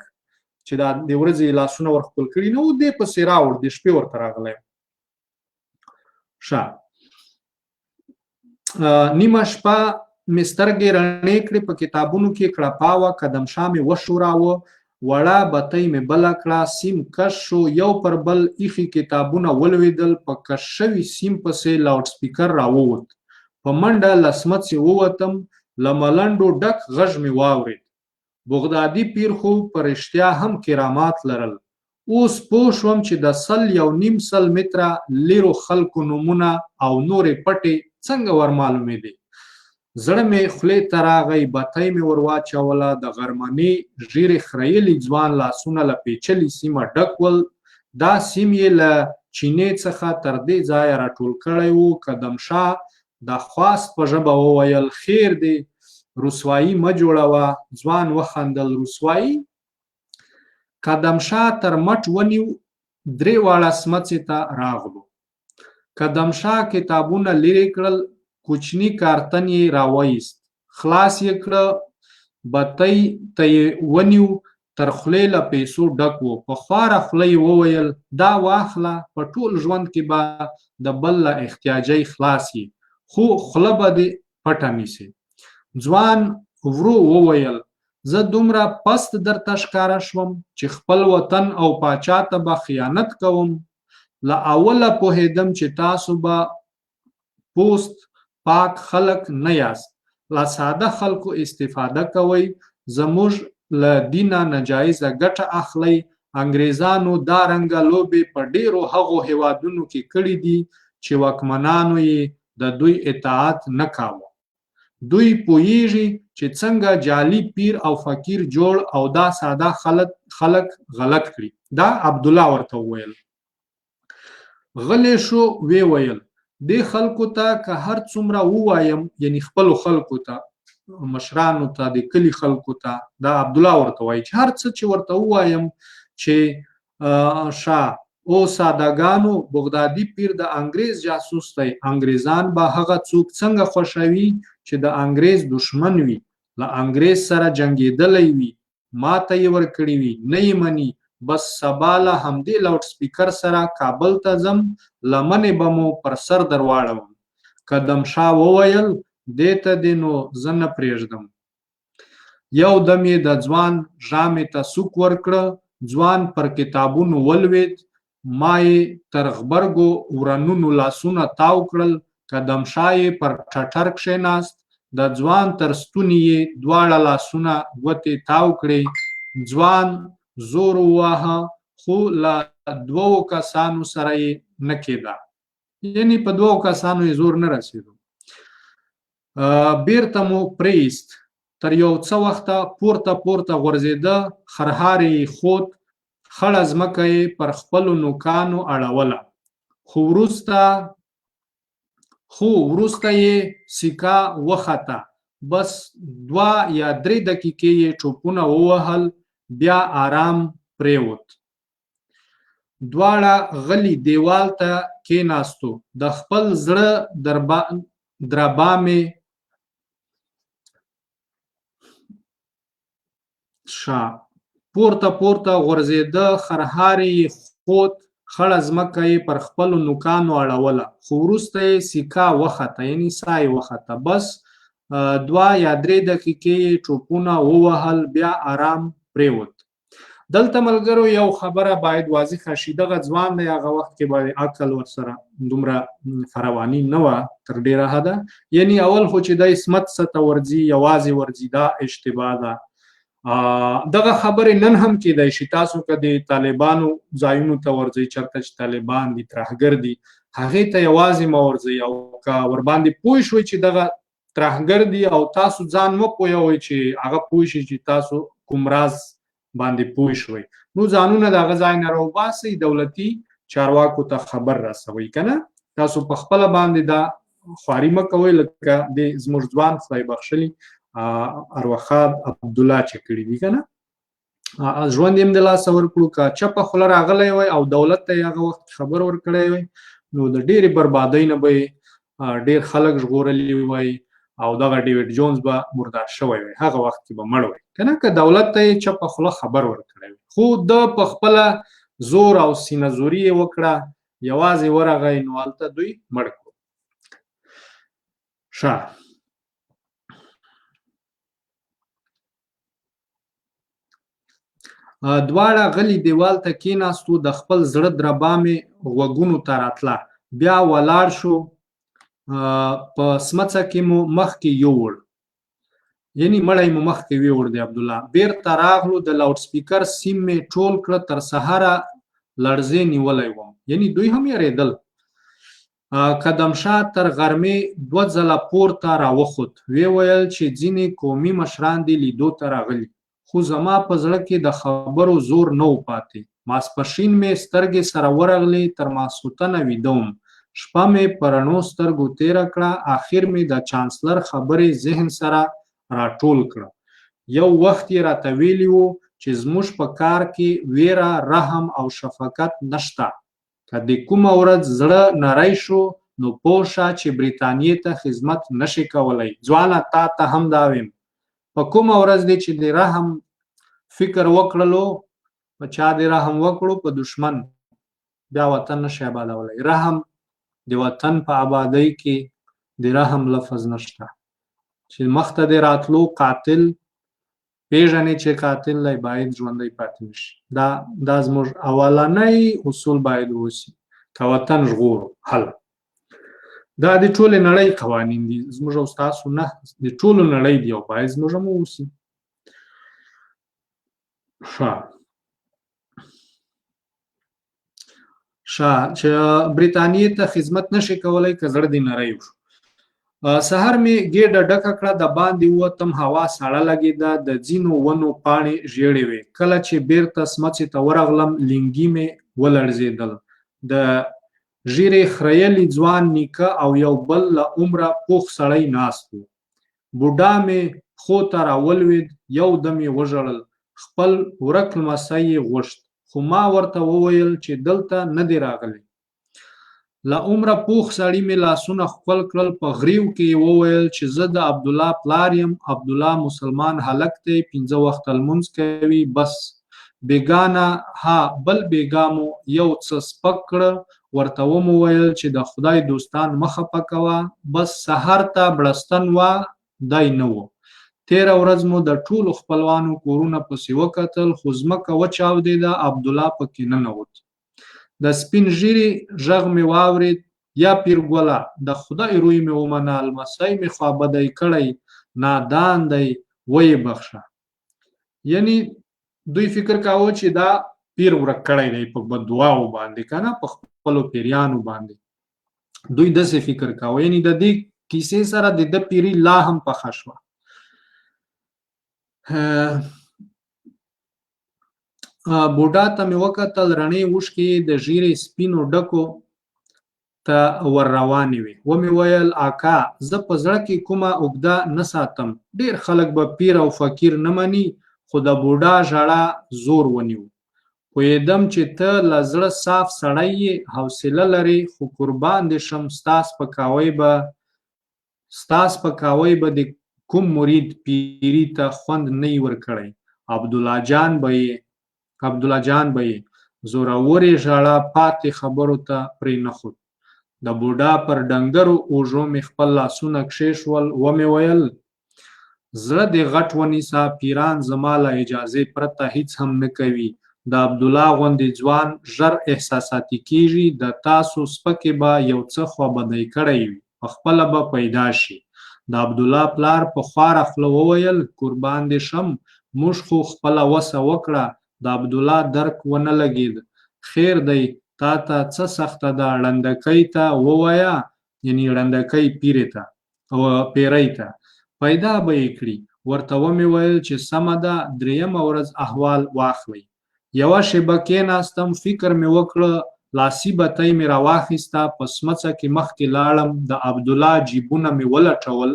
S1: چې د ورځې لاسونه ورښکل کړي نه وو، دې پسې راوړ، د شپې ورته راغلی. ښه نیمه شپه مې سترګې رڼې کړې، په کتابونو کې کړپاوه، قدمشاه مې وښوراوه، وړه بتۍ مې بله کړه، سیم کش شو. یو پر بل ایښي کتابونه ولوېدل، په کش شوي سیم پسې لاوډ سپیکر راووت. په منډه له سمڅې ووتم، له ملنډو ډک غږ مې واورېد. بغدادي پیر خو په رښتیا هم کرامات لرل. اوس پوه شوم چې د 1.5 متره لیرو خلکو نومونه او نورې پټې څنګه ورمعلومېدې. زړه مې خولې ته راغی، بتۍ مې ور واچوله، د غرمنې ږیرې خریلي ځوان لاسونه له پیچلي سیمه ډک ول. دا سیم یې له چینې څخه تر دې ځایه راټول کړی و. قدمشاه د خواست په ژبه وویل، خیر دی، رسوایي مه جوړوه. ځوان وخندل. رسوایي؟ قدمشاه تر مټ ونیو، 3 واړه سمڅې ته راغلو. قدمشاه کتابونه لرې کړل، کوچني کارتن یې راوایست، خلاص یې کړه، بتۍ ته یې ونیو، تر خولې له پیسو ډک و. په خواره خوله یې وویل، دا واخله، په ټول ژوند کې به د بل له احتیاجۍ خلاص یې، خو خوله به دې پټه نیسې. ځوان ورو وویل، زه دومره پست درته ښکاره شوم چې خپل وطن او پاچا ته به خیانت کوم. له اوله پوهېدم چې تاسو به پوست پاک خلک نه یاست. له ساده خلکو استفاده کوئ. زموږ له دینه ناجایزه ګټه اخلئ. انګریزانو دا رنګه لوبې په ډیرو هغو هیوادونو کې کړي دي چې واکمنانو یې د دوی اطاعت نه کاوه. دوی پوهیږي چې څنګه جعلي پیر او فقیر جوړ او دا ساده خلک غلط کړي. دا عبدالله ورته وویل. غلی شو، وی ویل دې خلکو ته که هر څومره ووایم، یعنی خپلو خلکو ته، مشرانو ته، د کلي خلکو ته، دا عبدالله ورته وایي چې هر څه چې ورته ووایم چې شاه او سادهګانو بغدادي پیر د انګریز جاسوس دی، انګریزان به هغه څوک څنګه خوښوي چې د انګریز دشمن وي، له انګریز سره جنګېدلی وي، ماته یې ورکړې وي، نه یې مني. بس سبا له همدې لاوډ سپیکر سره کابل ته ځم، لمنې به مو پر سر در واړوم. قدم شاه وویل دې ته دې نو زه نه پرېږدم. یو دم یې د ځوان ژامې ته سوک ورکړه. ځوان پر کتابونو ولوېد. ما یې تر غبرګو ورنونو لاسونه تاو کړل. قدم شاه یې پر ټټر کښېناست. د ځوان تر ستوني یې دواړه لاسونه ګوتې تاو کړې. ځوان زور وواهه، خو له 2 کسانو سره یې نه کېده، یعنی په 2 کسانو یې زور نه رسېدو. بیرته مو پرېیست. تر یو څه وخته پورته پورته غورځېده. خرهاری یې خود، خړه ځمکه یې پر خپلو نوکانو اړوله. خو وروسته یې سیکه وخته. بس 2 یا 3 دقیقې یې ټوپونه ووهل، بیا آرام پریوت. دواړه غلي دیوال ته کېناستو. د خپل زړه دربامې پورته پورته غورځېده. خرهاری یې خود، خړه ځمکه یې پر خپلو نوکانو اړوله. خو وروسته یې سیکه وخته، یعنی ساه یې وخته. بس 2 یا 3 دقیقې یې ټوپونه ووهل، بیا آرام پریوت. دلته ملګرو یو خبره باید واضحه شي. دغه ځوان دی، هغه وخت کې به عقل ورسره دومره فراواني نه وه تر ډېره حده. یعنی اول خو چې دی سمت ته ورځي، یوازې ورځي، دا اشتباه ده. دغه خبرې نن هم کېدای شي. تاسو که د طالبانو ځایونو ته ورځئ، چېرته چې طالبان دي، ترهګر دي، هغې ته یوازې مه ورځئ. او که ورباندې پوه شوئ چې دغه ترهګر دي او تاسو ځان مه پوهوئ چې هغه پوه شي چې تاسو کوم راز باندې پوه شوئ، نو ځانونه د هغه ځای نه راوباسئ، دولتي چارواکو ته خبر رسوئ. که نه تاسو په خپله باندې دا خواري مه کوئ لکه د زموږ ځوان خدای بخښلي ارواښاد عبدالله چې کړي دي. که نه ژوند یې هم د لاسه ورکړو. که چپه خوله راغلی وی او دولت ته یې هغه وخت خبر ورکړی وی، نو د ډېرې بربادۍ نه به یې ډېر خلک ژغورلي وی او دغه ډیوډ جونز به مردار شوی وی، هغه وخت کې به مړ وی. که نه که دولت ته یې چپه خوله خبر ورکړی وی، خو د په خپله زور او سینه زوري یې وکړه، یوازې ورغی، نو هلته دوی مړ کړو. ښه، دواړه غلي دیوال ته کېناستو. د خپل زړه دربامې غوږونو ته راتله. بیا ولاړ شو. په سمڅه کې مو مخکې یووړ، یعنی مړی مو مخکې ویوړ دی عبدالله. بیرته راغلو، د لاوډ سپیکر سیم مې ټول کړه، تر سهاره لړزې نیولی وم، یعنی دوی هم یېرېدل. قدم شاه تر غرمې 2 ځله پورته راوخوت. ویې ویل چې ځینې قومي مشران دې لیدو ته راغلي، خو زما په زړه کې د خبرو زور نه و پاتې. ماسپښین مې سترګې سره ورغلې، تر ماسخوتنه ویده وم. شپه مې په رڼو سترګو تېره کړه. آخر مې د چانسلر خبرې ذهن سره راټول کړه. یو وخت یې راته ویلي وو چې زموږ په کار کې ویره، رحم او شفقت نشته. که د کومه ورځ زړه نری شو، نو پوه شه چې بریتانیې ته خدمت نشي کولی. ځوانه تا ته هم دا ویم، په کومه ورځ دی چې د رحم فکر وکړلو، په چا د رحم وکړو؟ په دشمن. بیا وطن نشي آبادولی. رحم د وطن په آبادۍ کې د رحم لفظ نشته. چې مخته د راتلو قاتل پیژنې چې قاتل دی باید ژوندی پاتې نشي. دا زموږ اولنی اصول باید اوسي که وطن ژغورو. حل دا د ټولې نړۍ قوانین دي، زموږ او ستاسو نه، د ټولو نړۍ دي او باید زموږ هم واوسي. چې برټانیې ته خدمت نشي کولی که زړه دې نری وشو. سهار مې ګېډه ډکه کړه، د باندې ووتم، هوا سړه لګېده، د ځینو ونو پاڼې ژېړې وې. کله چې بیرته سمڅې ته ورغلم لنګي مې ولړزېدل. د ږیرې خریلي ځوان نیکه او یو بل له عمره پوخ سړی ناست و. بوډا مې پښو ته راولوېد، یو دم یې وژړل، خپل ورک لمسی یې غوښت، خو ما ورته وویل چې دلته نه دی راغلی. له عمره پوخ سړي مې لاسونه ښکل کړل، په غریو کې یې وویل چې زه د عبدالله پلار یم. عبدالله مسلمان هلک دی، 5 وخته لمونځ کوي. بس بېګانه بل بېګا مو یو څه سپک کړه، ورته ومو ویل چې د خدای دوستان مه خفه کوه. بس سهار ته بړستن وه، دی نه و. تېره ورځ مو د ټولو خپلوانو کورونه پسې وکتل، خو ځمکه وچاودېده، عبدالله پکې ننوت. د سپین ږیري غږ مې واورېد، یا پیرګله د خدای روی مې ومنه، لمسی مې خوابدی کړی، نادان دی، ویې بخښه. یعنی دوی فکر کاوه چې دا پیر ورک کړی دی په بددعاو باندې، که نه په خپلو پیریانو باندې. دوی داسې فکر کاوه. یعنی د دې کیسې سره د ده پیري لا هم پخه شوه. بوډا ته مې وکتل، رڼې اوښکې د ږیرې سپینو ډکو ته ور روانې وې. ومې ویل اکا زه په زړه کې کومه اوږده نه ساتم، ډېر خلک به پیر او فقیر نه مني، خو د بوډا ژړا زور ونیو. پوهېدم چې ته له زړه صاف سړی یې، حوصله لرې، خو قربان دې شم ستا سپکاوی به د کوم مرید پیري ته خوند نه وي ورکړی. عبدالله جان به یې زورورې ژړا پاتې خبرو ته پرېنښود. د بوډا پر ډنګرو اوږو مې خپل لاسونه کښېښول. ومې ویل زړه دې غټ ونیسه، پیران زما له اجازې پرته هیڅ هم نه کوي. د عبدالله غوندې ځوان ژر احساساتي کېږي، د تاسو سپکې به یو څه خوابدی کړی وي، پخپله به پیدا شي. د عبدالله پلار په خواره خوله وویل قربان دې شم، موږ خو خپله وسه وکړه. د عبدالله درک ونه لګېد. خیر دی، تا ته څه سخته ده، ړندکۍ ته ووایه، یعنې ړندکۍ پیرې ته پیرۍ ته پیدا به یې کړي. ورته ومې ویل چې سمه ده، 3مه ورځ احوال واخلئ. یوه شېبه کېناستم، فکر مې وکړه، لاسي بتۍ مې راواخیسته، په سمڅه کې مخکې لاړم. د عبدالله جیبونه مې ولټول،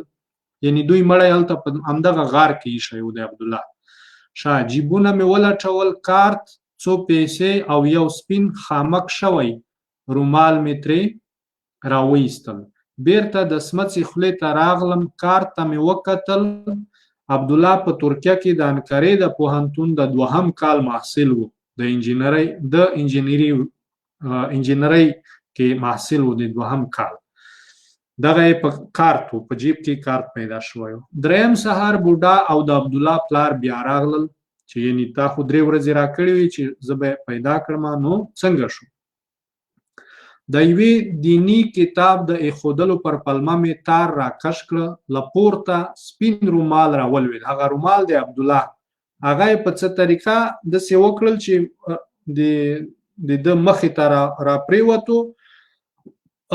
S1: یعنې دوی مړی هلته په همدغه غار کې ایښی و د عبدالله. جیبونه مې ولټول، کارت، څو پیسې او یو سپین خامک شوی رومال مې ترې راوایستل. بیرته د سمڅې خولې ته راغلم، کارت ته مې وکتل. عبدالله په ترکیه کې د انکرې د پوهنتون د 2م کال محصل و، د انجینرۍ کې محصل و، د 2م کال. دغه یې په کارت و، په جیب کې کارت پیدا شوی و. 3م سهار بوډا او د عبدالله پلار بیا راغلل چې یعنې تا خو 3 ورځې راکړې وې چې زه به یې پیدا کړم، نو څنګه شو؟ د یوې دیني کتاب د ایښودلو پر پلمه مې تار راکش کړه، له پورته سپین رومال راولوېد. هغه رومال د عبدالله، هغه یې په څه طریقه داسې وکړل چې د ده مخې ته راپرېوتو.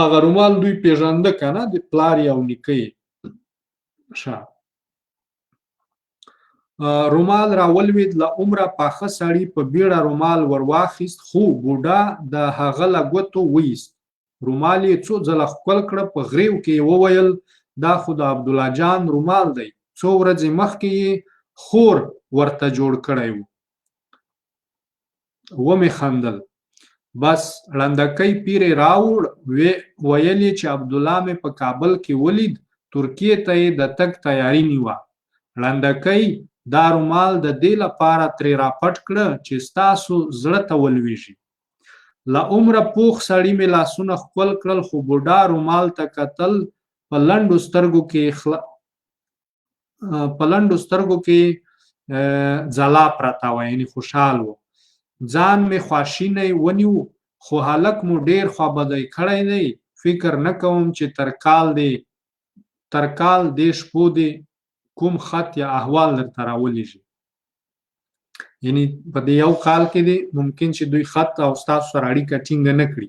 S1: هغه رومال دوی پیژانده که نه، د پلار یې او نیکه یې. رومال راولوېد، له عمره پاخه سړي په بیړه رومال ورواخیست، خو بوډا د هغه له ګوتو وایست. رومال یې څو ځله ښکل کړه، په غریو کې یې وویل دا خو د عبدالله جان رومال دی، څو ورځې مخکې یې خور ورته جوړ کړی و. ومې خندل. بس ړندکۍ پیر یې راوړ، ویل یې چې عبدالله مې په کابل کې ولید، ترکیې ته یې د تګ تیاري نیوه. ړندکۍ دا رومال د دې لپاره ترې راپټ کړه چې ستاسو زړه ته ولوېږي. له عمره پوخ سړي مې لاسونه ښکل کړل، خو بوډا رومال ته کتل، په لنډو سترګو کې ځلا پرته وه، یعنې خوشحال و. ځان مې خواشینی ونیو، خو هلک مو ډېر خوابدی کړی دی. فکر نه کوم چې تر کال دې شپو دې کوم خط یا احوال درته راولېږي. یعنې په دې یو کال کې دی ممکن چې دوی خط او ستاسو سره اړیکه ټینګه نه کړي.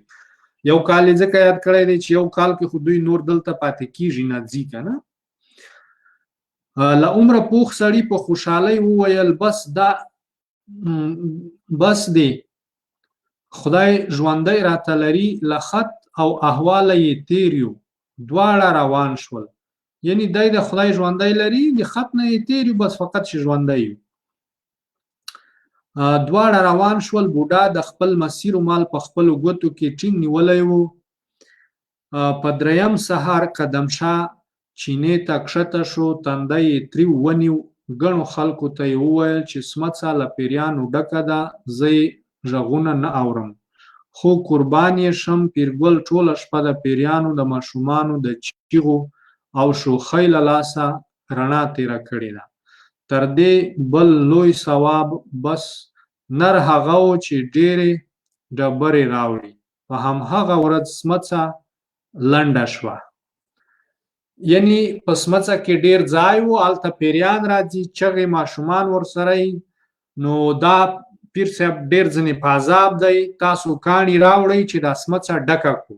S1: یو کال یې ځکه یاد کړی دی چې یو کال کې خو دوی نور دلته پاتې کېږي نه ځي که نه. له عمره پوخ سړي په خوشحالۍ وویل بس دی خدای ژوندی راته لري، له خط او احواله یې تېر یو، دواړه روان شول. یعنې دی د خدای ژوندی لري، د خط نه یې تېر یو، بس فقط چې ژوندی یو. دواړه روان شول. بوډا د خپل مسیر مال په خپلو ګوتو کې ټینګ نیولی و. په دریم سهار قدم شاه چینې ته کښته شو، تنده یې تریو ونیو. ګڼو خلکو ته یې وویل چې سمڅه له پیریانو ډکه ده، زه یې غږونه نه اورم، خو قربان یې شم پیرګل ټوله شپه د پیریانو د ماشومانو د چیغو او شوخۍ له لاسه رڼا تېره کړې ده. تر دې بل لوی ثواب بس نر هغه و چې ډېرې ډبرې راوړي. په همهغه ورځ سمڅه لنډه شوه. یعنې په سمڅه کې ډېر ځای و، هلته پیریان راځي، چغې ماشومان ورسره یي. نو دا پیر صاحب ډېر ځینې په عذاب دی، تاسو کاڼي راوړئ چې دا سمڅه ډکه کړو.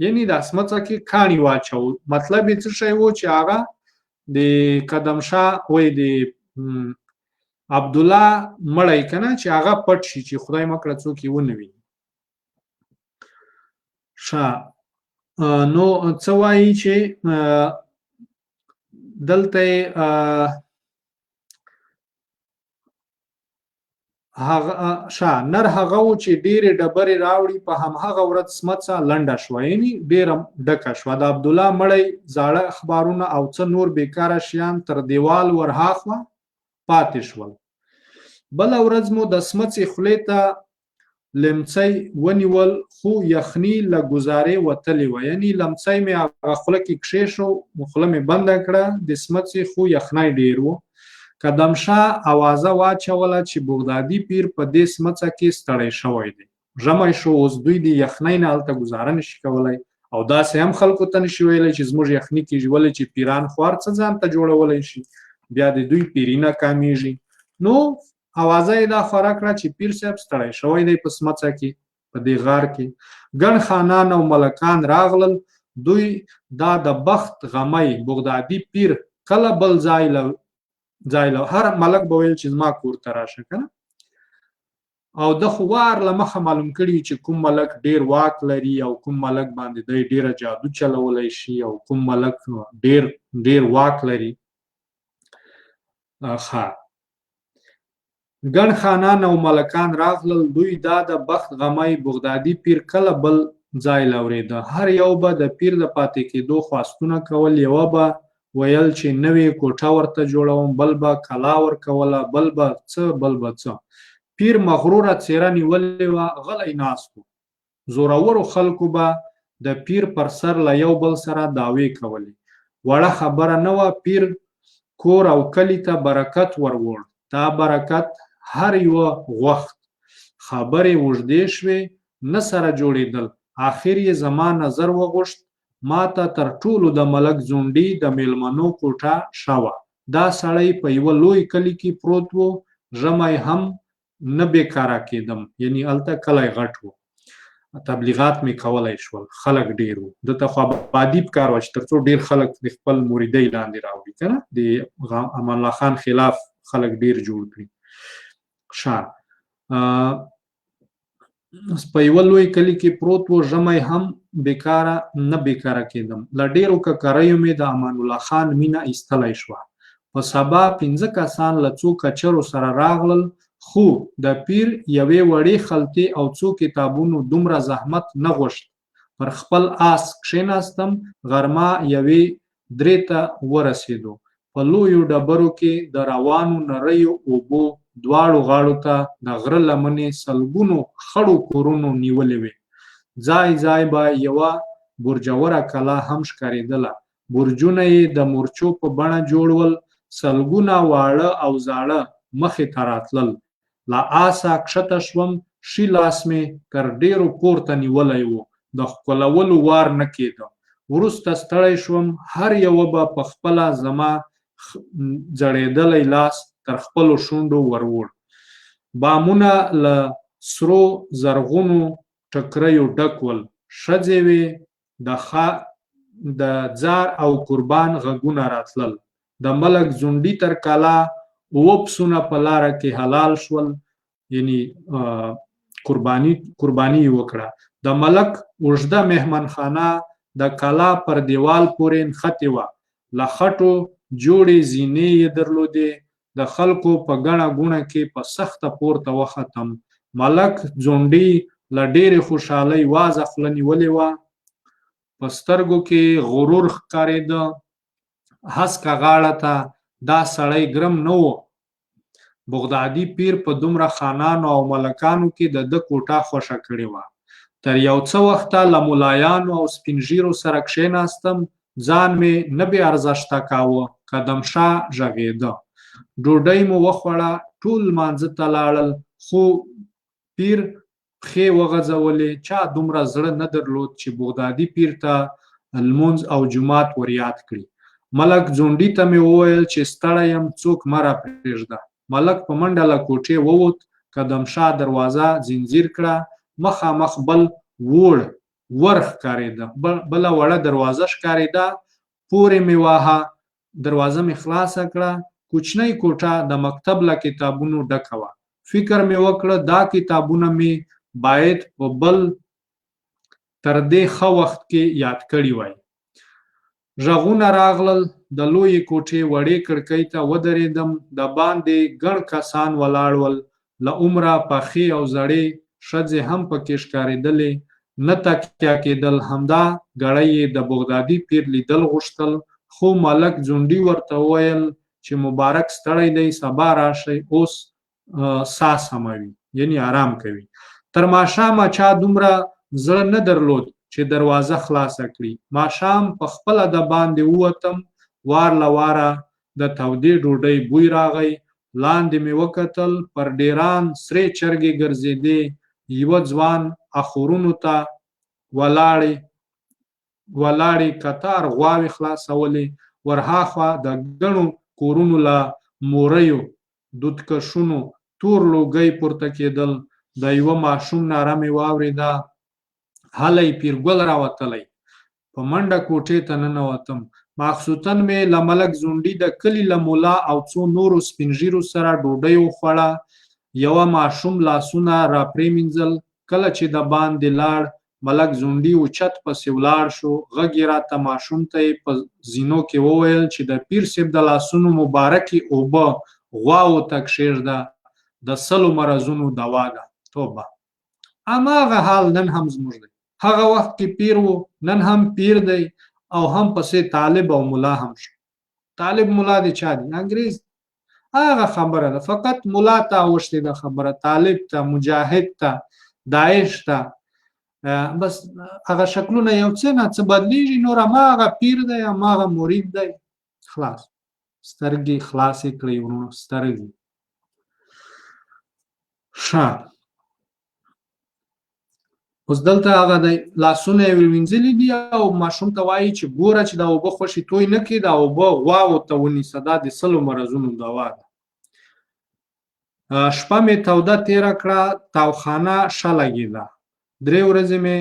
S1: یعنې دا سمڅه کې کاڼي واچوو. مطلب یې څه شی و چې هغه د قدم شاه وایي د عبدالله مړی که نه، چې هغه پټ شي چې خدای مه کړه څوک یې ونه ویني. نو څه وایي چې دلته نر هغه و چې ډېرې ډبرې راوړي، په همهغه ورځ سمڅه لنډه شوه، یعنې ډېره ډکه شوه. د عبدالله مړی، زاړه اخبارونه او څه نور بیکاره شیان تر دیوال ورهاخوا پاتې شول. بله ورځ مو د سمڅې خولې ته لمڅی ونیول، خو یخني له ګزارې وتلې وه. یعنې لمڅی مې هغه خوله کې کښېښو، خوله مې بنده کړه د سمڅې، خو یخنی ډېر و. قدم شاه اوازه واچوله چې بغدادي پیر په دې سمڅه کې ستړی شوی دی، ژمی شو، اوس دوی د یخنۍ نه هلته ګزاره نشي کولی، او داسې هم خلکو ته نشي ویلی چې زموږ یخني کېږي، ولې چې پیران خو هر څه ځان ته جوړولی شي، بیا د دوی پیري ناکامېږي. نو اوازه یې دا خوره کړه چې پیر صاحب ستړی شوی دی په سمڅه کې، په دې غار کې. ګڼ خانان او ملکان راغلل. دوی دا د بخت غمی بغدادي پیر کله بل ځای له هر ملک به ویل چې زما کور ته راشه که نه، او د خو وار له مخه معلوم کړي چې کوم ملک ډېر واک لري او کوم ملک باندې دی ډېره جادو چلولی شي او کوم ملک ډېر واک لري. ګڼ خانان او ملکان راغلل. دوی دا د بخت غمی بغدادي پیر کله بل ځای له اورېده. هر یو به د پیر د پاتې کېدو خواستونه کول. یوه به ویل چې نوې کوټه ورته جوړوم، بل به کلا ورکوله، بل به څه. پیر مغروره څېره نیولې وه، غلی ناست و. زورورو خلکو به د پیر پر سر له یو بل سره دعوې کولې. وړه خبره نه وه، پیر کور او کلي ته برکت وروړ. دا برکت هر یوه غوښت. خبرې اوږدې شوې، نه سره جوړېدل. آخر یې زما نظر وغوښت. ما ته تر ټولو د ملک ځونډي د میلمنو کوټه ښه وه. دا سړی په یوه لوی کلي کې پروت و، ژمی هم نه بیکاره کېدم، یعنې هلته کلی غټ و، تبلیغات مې کولی شول، خلک ډېر وو. دته خو آبادي پکار وه چې تر څو ډېر خلک د خپل مریدۍ لاندې راوړي که نه، د امان الله خان خلاف خلک ډېر جوړ کړي. په یوه لوی کلي کې پروت و، ژمی هم نه بیکاره کېدم. له ډېرو ککریو مې د امان الله خان مینه ایستلی شوه. په سبا 5 کسان له څو کچرو سره راغلل، خو د پیر یوې وړې خلطې او څو کتابونو دومره زحمت نه غوښت. پر خپل آس کښېناستم. غرمه 1:03 ته ورسېدو. په لویو ډبرو کې د روانو نریو اوبو دواړو غاړو ته د غره لمنې سلګونو خړو کورونو نیولې وې. ځای ځای به یوه برجوره کلا هم ښکارېدله. برجونه یې د مورچو په بڼه جوړ ول. سلګونه واړه او زاړه مخې ته راتلل. له آسه کښته شوم، ښي لاس مې تر ډېرو پورته نیولی و، د ښکلولو وار نه کېده. وروسته ستړی شوم، هر یوه به په خپله زما ځړېدلی لاس تر خپلو شونډو وروړ. بامونه له سرو زرغونو ټکریو ډک ول. ښځې وې، د ځار او قربان غږونه راتلل. د ملک ځونډي تر کلا 7 پسونه په لاره کې حلال شول، یعنی قرباني یې وکړه. د ملک اوږده مهمانخانه د کلا پر دیوال پورې نښتې وه. له خټو جوړې زینې یې درلودې. د خلکو په ګڼه ګوڼه کې په سخته پورته وختم. ملک ځونډي له ډېرې خوشحالۍ وازه خوله نیولې وه. په سترګو کې غرور ښکارېده. هسکه غاړه ته دا سړی ګرم نه و. بغدادي پیر په دومره خانانو او ملکانو کې د ده کوټه خوښه کړې وه. تر یو څه وخته له ملایانو او سپین ږیرو سره کښېناستم. ځان مې نه بې ارزښته کاوه. قدم شاه غږېده. ډوډۍ مو وخوړه، ټول لمانځه ته لاړل، خو پیر پښې وغځولې. چا دومره زړه نه درلود چې بغدادي پیر ته لمونځ او جومات ور یاد کړي. ملک ځونډي ته مې وویل چې ستړی یم، څوک مه راپرېږده. ملک په منډه له کوټې ووت. قدم شاه دروازه ځنځیر کړه. مخامخ بل ور ښکارېده، بله وړه دروازه ښکارېده. پورې مې واهه. دروازه مې خلاصه کړه. کوچنۍ کوټه د مکتب له کتابونو ډکه وه. فکر مې وکړه دا کتابونه مې باید په بل تر دې ښه وخت کې یاد کړي وای. غږونه راغلل. د لویې کوټې وړې کړکۍ ته ودرېدم. د باندې ګڼ کسان ولاړ ول. له عمره پخې او زړې ښځې هم پکې ښکارېدلې. نه تکیه کېدل. همدا ګړی یې د بغدادي پیر لیدل غوښتل، خو ملک ځونډي ورته وویل چې مبارک ستړی دی، سبا راشئ، اوس ساه سموي، یعنی آرام کوي. تر ماښامه چا دومره زړه نه درلود چې دروازه خلاصه کړي. ماښام په خپله د باندې ووتم. وار له واره د تودې ډوډۍ بوی راغی. لاندې مې وکتل، پر ډېران سرې چرګې ګرځېدې. یوه ځوان اخورونو ته ولاړې کتار غواوې خلاصولې. ورهاخوا د ګڼو کورونو له موریو دودکشونو تور لوګی پورته کېدل. د یوه ماشوم ناره مې واورېده، هلی پیرګل راوتلی. په منډه کوټې ته ننوتم. ماخوستن مې له ملک ځونډي د کلي له ملا او څو نورو سپین ږیرو سره ډوډۍ وخوړه. یوه ماشوم لاسونه را پرېمینځل. کله چې د باندې لاړ، ملک ځونډي اوچت پسې ولاړ شو. غږ یې راته ماشوم ته یې په زینو کې وویل چې د پیر صاحب د لاسونو مبارکې اوبه غواوو ته کښېږده، د 100 مرضونو دوا ده. توبه! هماغه حال نن هم زموږ دی. هغه وخت کې پیر و، نن هم پیر دی، او هم پسې طالب او ملا هم شو. طالب ملا دی چا دی؟ انګریز. هغه خبره ده، فقط ملا ته اوښتې ده خبره، طالب ته، مجاهد ته، داعش ته، بس هغه شکلونه یو څه نه څه بدلیږي، نور هماغه پیر دی، هماغه مرید دی. خلاص. سترګې خلاصې کړئ ورونو، سترګې. ښه، اوس دلته هغه دی لاسونه یې وینځلي دي او ماشوم ته وایي چې ګوره چې دا اوبه خوشې توی نه کړي، دا اوبه غواوو ته ونیسه، دا د 100 مرضونو دوا ده. شپه مې توده تېره کړه، تاوخانه ښه لګېده. 3 ورځې مې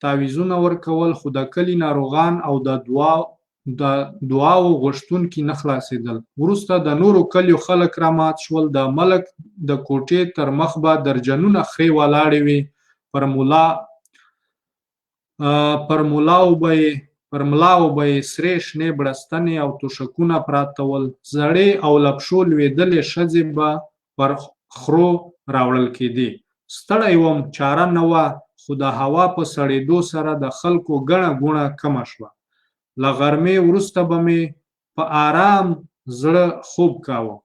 S1: تعویضونه ورکول، خو د کلي ناروغان او د دعاو غوښتونکي نه خلاصېدل. وروسته د نورو کلیو خلک رامات شول. د ملک د کوټې تر مخ به درجنونه خرې ولاړې وې. پر ملاو به یې سرې شنې بړستنې او توشکونه پراته ول. زړې او له پښو لوېدلې ښځې به پر خرو راوړل کېدې. ستړی وم، چاره نه وه، خو د هوا په سړېدو سره د خلکو ګڼه ګوڼه کمه شوه. له غرمې وروسته به مې په آرام زړه خوب کاوه.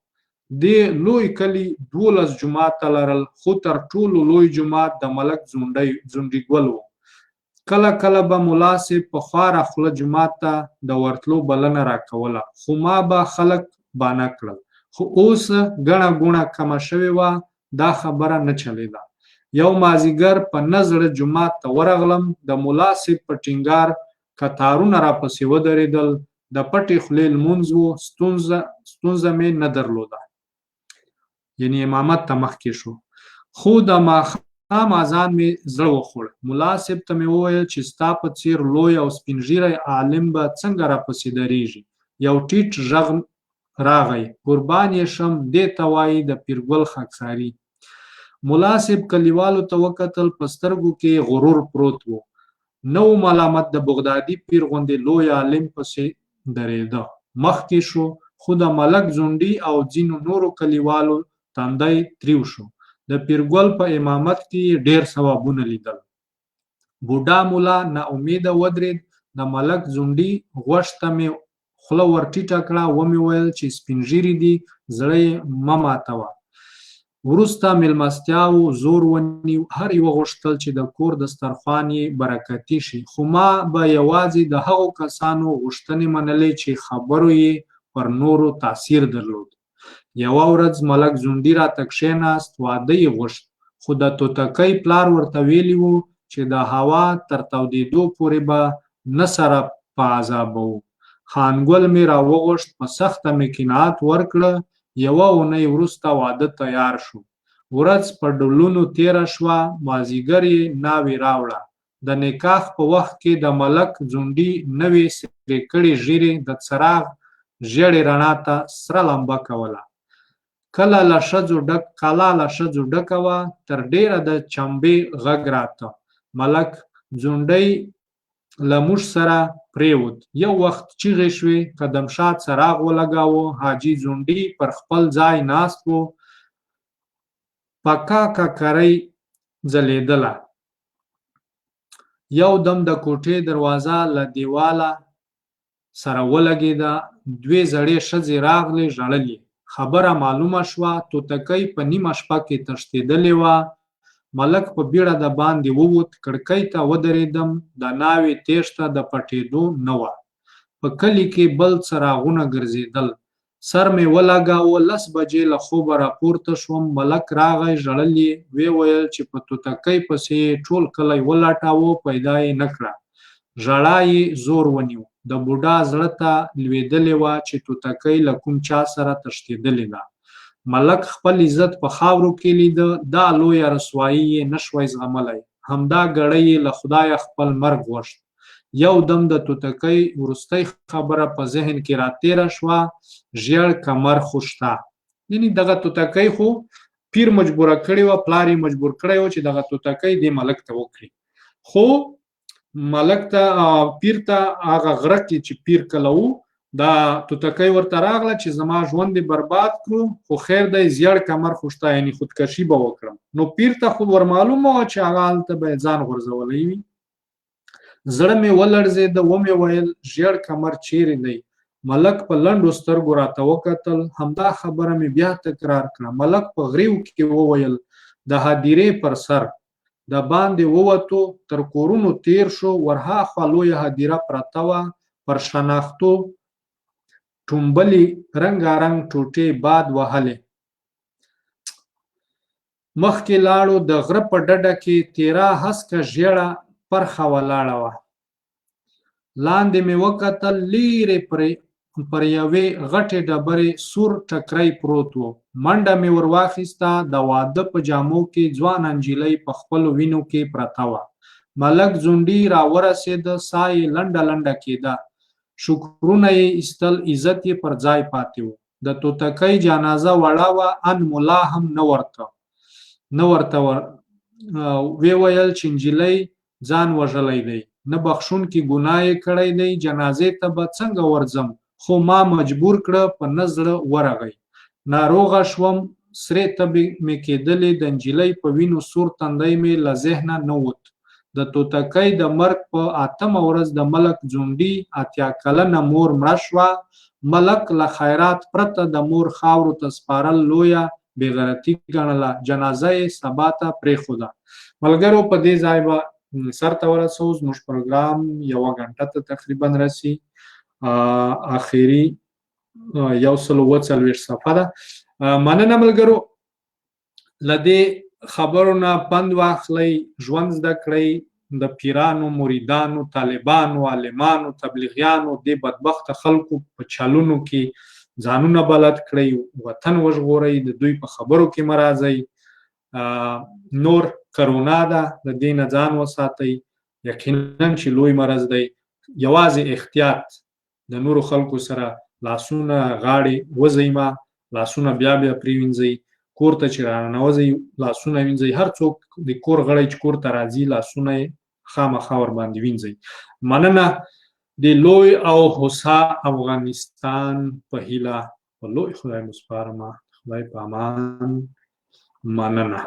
S1: دې لوی کلي 12 جوماته لرل، خو تر ټولو لوی جومات د ملک ځونډي ګل و. کله کله به ملا صاحب په خواره خوله جومات ته د ورتلو بلنه راکوله، خو ما به خلک بانه کړل. خو اوس ګڼه ګوڼه کمه شوې وه، دا خبره نه چلېده. یو مازدیګر په نزړه جومات ته ورغلم، د ملا صاحب په ټینګار کتارونه راپسې ودرېدل. د پټې خولې لمونځ و، ستونزه مې نه درلوده، یعنې امامت ته مخکې شو. خو د ماښام اذان مې زړه وخوړ. ملا صاحب ته مې وویل چې ستا په څېر لوی او سپین ږیری عالم به څنګه راپسې درېږي. یو ټیټ غږ راغی: قربان یې شم، دې ته وایي د پیرګل خاکساري. ملا صاحب کلیوالو ته وکتل، په سترګو کې غرور پروت و. نه و ملامت د بغدادي پیر غوندې لوی عالم پسې درېده. مخکې شو، خو د ملک ځونډي او ځینو نورو کلیوالو تندی تریو شو. د پیرګل په امامت کې یې ډېر ثوابونه لیدل. بوډا ملا نا امیده ودرېد. د ملک ځونډي غوږ ته مې خوله ور ټیټه کړه، ومې ویل چې سپین ږیري دي، زړه یې مه ماتوه. وروسته مېلمستیاوو زور ونیو، هر یوه غوښتل چې د کور دسترخوان یې برکتي شي، خو ما به یوازې د هغو کسانو غوښتنې منلې چې خبرو یې پر نورو تاثیر درلود. یوه ورځ ملک ځونډي راته کښېناست، واده یې غوښت، خو د توتکۍ پلار ورته ویلي و چې د هوا تر تودېدو پورې به نه سره په عذابوو. خانګل مې راوغوښت، په سخته مې قناعت ورکړه. یوه اونۍ وروسته واده تیار شو. ورځ په ډولونو تېره شوه، مازدیګر یې ناوې راوړه. د نکاح په وخت کې د ملک ځونډي نوې سرې کړې ږیرې د څراغ ژېړې رڼا ته سره لمبه کوله. کلا له ښځو ډکه وه، تر ډېره د چمبې غږ راته. ملک ځونډي له موږ سره پرېوت. یو وخت چیغې شوې، قدم شاه څراغ ولګاوه. حاجي ځونډي پر خپل ځای ناست و، پکه ککرۍ ځلېدله. یو دم د کوټې دروازه له دیواله سره ولګېده. دوې زړې ښځې راغلې، ژړل یې. خبره معلومه شوه، توتکۍ په نیمه شپه کې تښتېدلې وه. ملک په بیړه د باندې ووت. کړکۍ ته ودرېدم، د ناوې تېښته د پټېدو نه وه. په کلي کې بل څراغونه ګرځېدل. سر مې ولګاوه. 10 بجې له خوبه راپورته شوم. ملک راغی، ژړل یې. ویې ویل چې په توتکۍ پسې یې ټول کلی ولټاوه، پیدا یې نه کړه. ژړا یې زور ونیو. د بوډا زړه ته لوېدلې وه چې توتکۍ له کوم چا سره تښتېدلې ده. ملک خپل عزت په خاورو کې لیده. دا لویه رسوایي یې نه شوای زغملی. همدا ګړی یې له خدایه خپل مرګ غوښت. یو دم د توتکۍ وروستۍ خبره په ذهن کې راتېره شوه: ژیړ کمر خو شته. یعنې دغه توتکۍ خو پیر مجبوره کړې وه، پلار یې مجبور کړی و چې دغه توتکۍ دې ملک ته وکړي. خو ملک ته پیر ته هغه غره کې چې پیر کله و، دا توتکۍ ورته راغله چې زما ژوند دې برباد کړو، خو خیر دی، زیړ کمر خو شته، یعنې خودکشي به وکړم. نو پیر ته خو ور معلومه وه چې هغه هلته به یې ځان غورځولی وي. زړه مې ولړزېده. ومې ویل ژیړ کمر چیرې دی؟ ملک په لنډو سترګو راته وکتل. همدا خبره مې بیا تکرار کړه. ملک په غریو کې وویل: د هدیرې پر سر. د باندې ووتو، تر کورونو تیر شو. ورهاخوا لویه هدیره پرته وه، پر شناختو ټومبلې رنګارنګ ټوټې باد وهلې. مخکې لاړو. د غره په ډډه کې تیره هسکه ژیړه پرخه ولاړه وه. لاندې مې وکتل، لیرې پر یوې غټې ډبرې سور ټکری پروت و. منډه مې ور واخیسته. د واده په جامو کې ځوانه نجلۍ په خپلو وینو کې پرته وه. ملک ځونډي راورسېده. ساه یې لنډه لنډه کېده. شکرونه یې ایستل، عزت یې پر ځای پاتې و. د توتکۍ جنازه وړه وه، ان ملا هم نه ورته ویې ویل چې نجلۍ ځان وژلی دی، نه بخښونکي ګناه یې کړی دی. جنازې ته به څنګه ورځم، خو ما مجبور کړه، په نه زړه ورغی. ناروغه شوم، سرې تبې مې کېدلې. د نجلۍ په وینو سور تندی مې له ذهنه نه ووت. د توتکۍ د مرګ په 8مه ورځ د ملک ځونډي 80 کلنه مور مړه شوه. ملک له خیرات پرته د مور خاورو ته سپارل لویه بېغیرتي ګڼله. جنازه یې سبا ته پرېښوده. ملګرو، په دې ځای به سر ته ورسوو. زموږ پروګرام 1 غنټه ته تقریبا رسي. آخري 140 صفحه ده. مننه ملګرو، لدې خبرو نه پند واخلئ، ژوند زده کړئ، د پیرانو، مریدانو، طالبانو، عالمانو، تبلیغیانو، دې بدبخته خلکو په چلونو کې ځانونه بلد کړئ، وطن وژغورئ، د دوی په خبرو کې مه راځئ. نور کرونا ده، د دې نه ځان وساتئ، یقینا چې لوی مرض دی. یوازې احتیاط، د نورو خلکو سره لاسونه غاړې وځئ، لاسونه بیا بیا پرېوینځئ، کور ته چې راننوځئ لاسونه وینځئ، هر څوک د کور غړی چې کور ته راځي لاسونه یې خامخا ورباندې وینځئ. مننه. د لوی او هوسا افغانستان په هیله په لوی خدای مو سپارمه. خدای په امان. مننه.